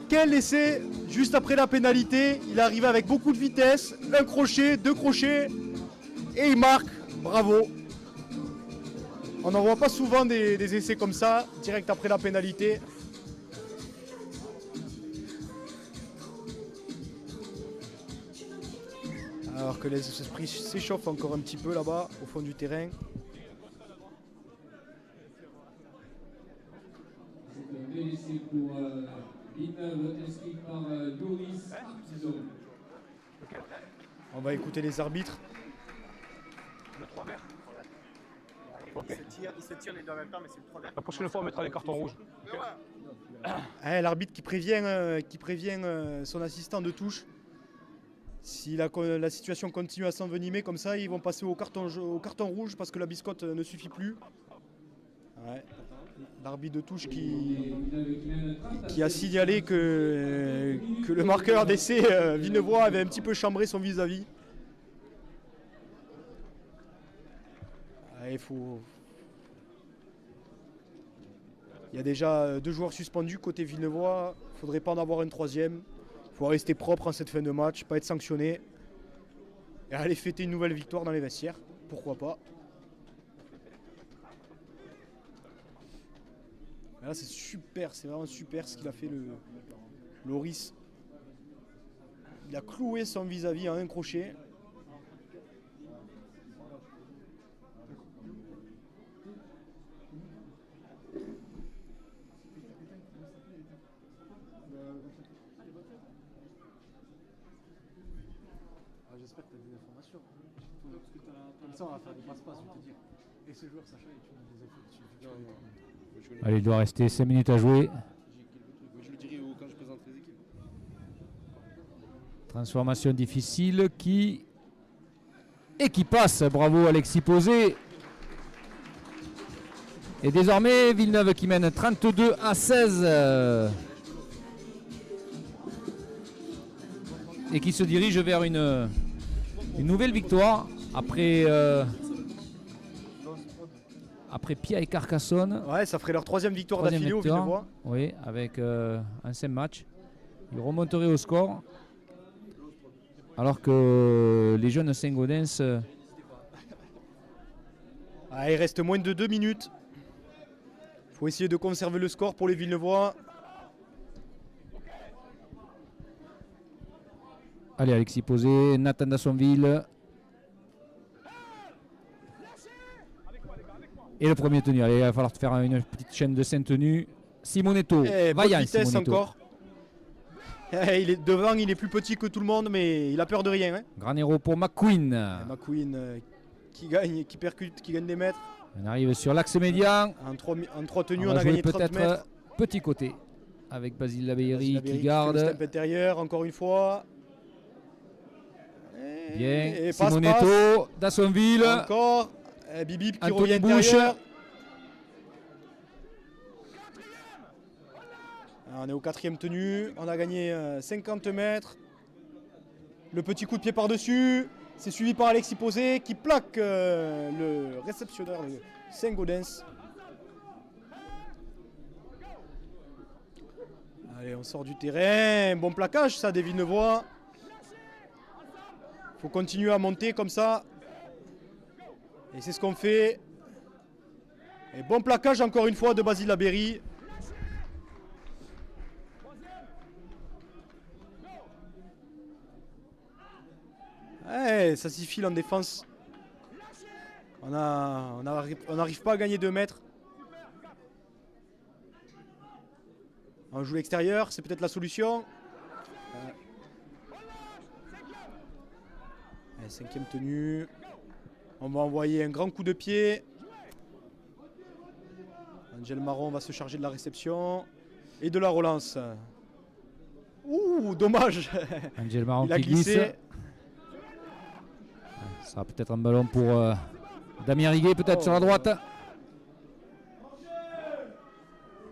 Quel essai! Juste après la pénalité, il est arrivé avec beaucoup de vitesse, un crochet, deux crochets, et il marque. Bravo! On n'en voit pas souvent des essais comme ça, direct après la pénalité. Alors que les esprits s'échauffent encore un petit peu là-bas, au fond du terrain. C'est un bel essai pour Villeneuve, inscrit par Doris Artisan. On va écouter les arbitres. Ils se tirent les deux en même temps, mais c'est le 3 vert. La prochaine fois, on mettra les cartons rouges. L'arbitre qui prévient son assistant de touche. Si la situation continue à s'envenimer comme ça, ils vont passer au carton rouge parce que la biscotte ne suffit plus. Ouais. L'arbitre de touche qui a signalé que le marqueur d'essai Vinevois avait un petit peu chambré son vis-à-vis. Il y a déjà 2 joueurs suspendus côté Vinevois. Il ne faudrait pas en avoir un troisième. Il faut rester propre en cette fin de match, pas être sanctionné. Et aller fêter une nouvelle victoire dans les vestiaires. Pourquoi pas. Là c'est super, c'est vraiment super ce qu'il a fait le Loris. Il a cloué son vis-à-vis en un crochet. j'espère que tu as des informations. Comme ça, on va faire des passe-passe, je vais te dire. Et ce joueur, Sacha, et tu me dis des infos. Allez, il doit rester 5 minutes à jouer. J'ai quelques trucs, mais je le dirai quand je présenterai les équipes. Transformation difficile qui passe. Bravo Alexis Posé. Et désormais Villeneuve qui mène 32-16 et qui se dirige vers une nouvelle victoire après Pia et Carcassonne. Ouais, ça ferait leur troisième victoire Troisième d'affilée au victoire. Villevoix. Oui, avec un 5 match. Ils remonteraient au score. Alors que les jeunes Saint-Gaudens... Ah, il reste moins de 2 minutes. Il faut essayer de conserver le score pour les Villevoix. Allez, Alexis Posé, Nathan Dassonville. Et le premier tenu. Allez, il va falloir faire une petite chaîne de 5 tenues. Simonetto, Bonne vaillant vitesse Simonetto. encore. Il est devant, il est plus petit que tout le monde, mais il a peur de rien. Hein. Grand héros pour McQueen. McQueen qui gagne, qui percute, qui gagne des mètres. On arrive sur l'axe médian. En 3 tenues, On on va a jouer gagné 30 mètres. peut-être petit côté. Avec Basile Labeyrie Basile qui fait le garde. step intérieur, encore une fois. Bien. Et Simonetto, Dassonville. Encore. Bibip qui Anthony revient Bouche. intérieur. On est au 4e tenue. On a gagné 50 mètres. Le petit coup de pied par-dessus. C'est suivi par Alexis Posé qui plaque le réceptionneur de Saint-Gaudens. Allez, on sort du terrain. Bon plaquage, ça, des Villevoix. Il faut continuer à monter comme ça. Et c'est ce qu'on fait. Et bon plaquage encore une fois de Basile Labeyrie. Ouais, ça s'y file en défense. On n'arrive pas à gagner 2 mètres. On joue l'extérieur, c'est peut-être la solution. 5e tenue. On va envoyer un grand coup de pied. Angel Marron va se charger de la réception et de la relance. Ouh, dommage. Angel Marron Il a qui glisse. glissé. Ça sera peut-être un ballon pour Damien Riguet, peut-être sur la droite.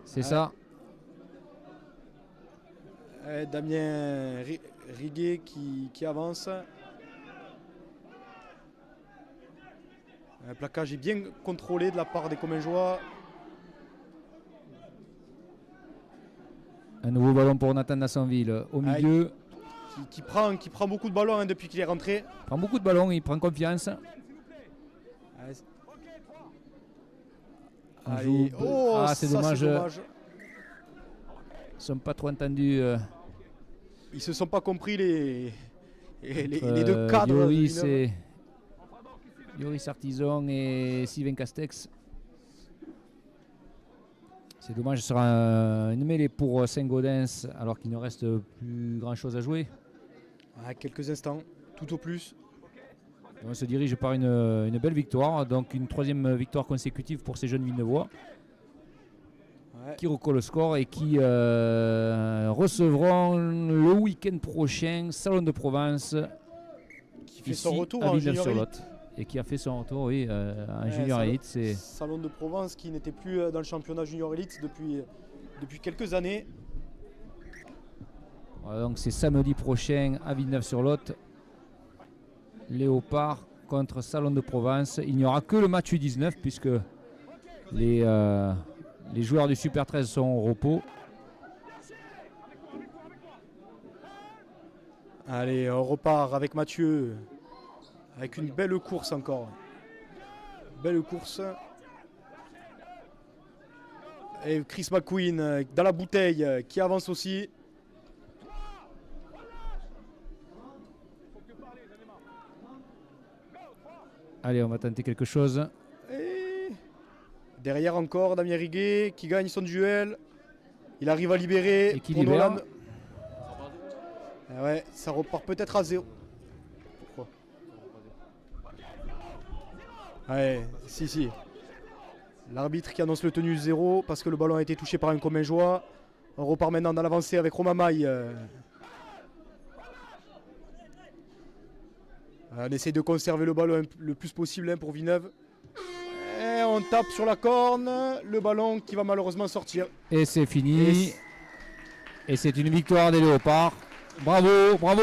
C'est ça. Damien Riguet qui avance. Le plaquage est bien contrôlé de la part des Commingeois. Un nouveau ballon pour Nathan Dassonville au milieu. Qui prend beaucoup de ballons hein, depuis qu'il est rentré. Il prend beaucoup de ballons, il prend confiance. On Allez. joue- Oh, Ah, c'est ça, dommage. dommage. Ils ne sont pas trop entendus. Ils se sont pas compris les deux cadres. de Yoris, Villeneuve. et... Yoris Artisan et Sylvain Castex. C'est dommage, ce sera une mêlée pour Saint-Gaudens alors qu'il ne reste plus grand chose à jouer. Quelques instants, tout au plus. On se dirige par une belle victoire, donc une 3e victoire consécutive pour ces jeunes Villevoix qui recollent le score et qui recevront le week-end prochain Salon de Provence Qui fait ici son retour à en Junior Villeneuve-sur-Lot et qui a fait son retour en Junior Elite. C'est Salon de Provence qui n'était plus dans le championnat Junior Elite depuis quelques années. voilà, donc c'est samedi prochain à Villeneuve-sur-Lot. Léopard contre Salon de Provence. Il n'y aura que le match U19 puisque les joueurs du Super 13 sont au repos. Allez, on repart avec Mathieu. Avec une belle course encore. Belle course. Et Chris McQueen dans la bouteille qui avance aussi. Allez, on va tenter quelque chose. Et derrière encore Damien Riguet qui gagne son duel. Il arrive à libérer. Et qui pour libère. Nolan. Ah ouais, ça repart peut-être à 0. Pourquoi ? Ouais, si. L'arbitre qui annonce le tenue 0 parce que le ballon a été touché par un commun joie. On repart maintenant dans l'avancée avec Romain Maille. On essaie de conserver le ballon le plus possible pour Villeneuve. Et on tape sur la corne. Le ballon qui va malheureusement sortir. Et c'est fini. Et c'est une victoire des Léopards. Bravo, bravo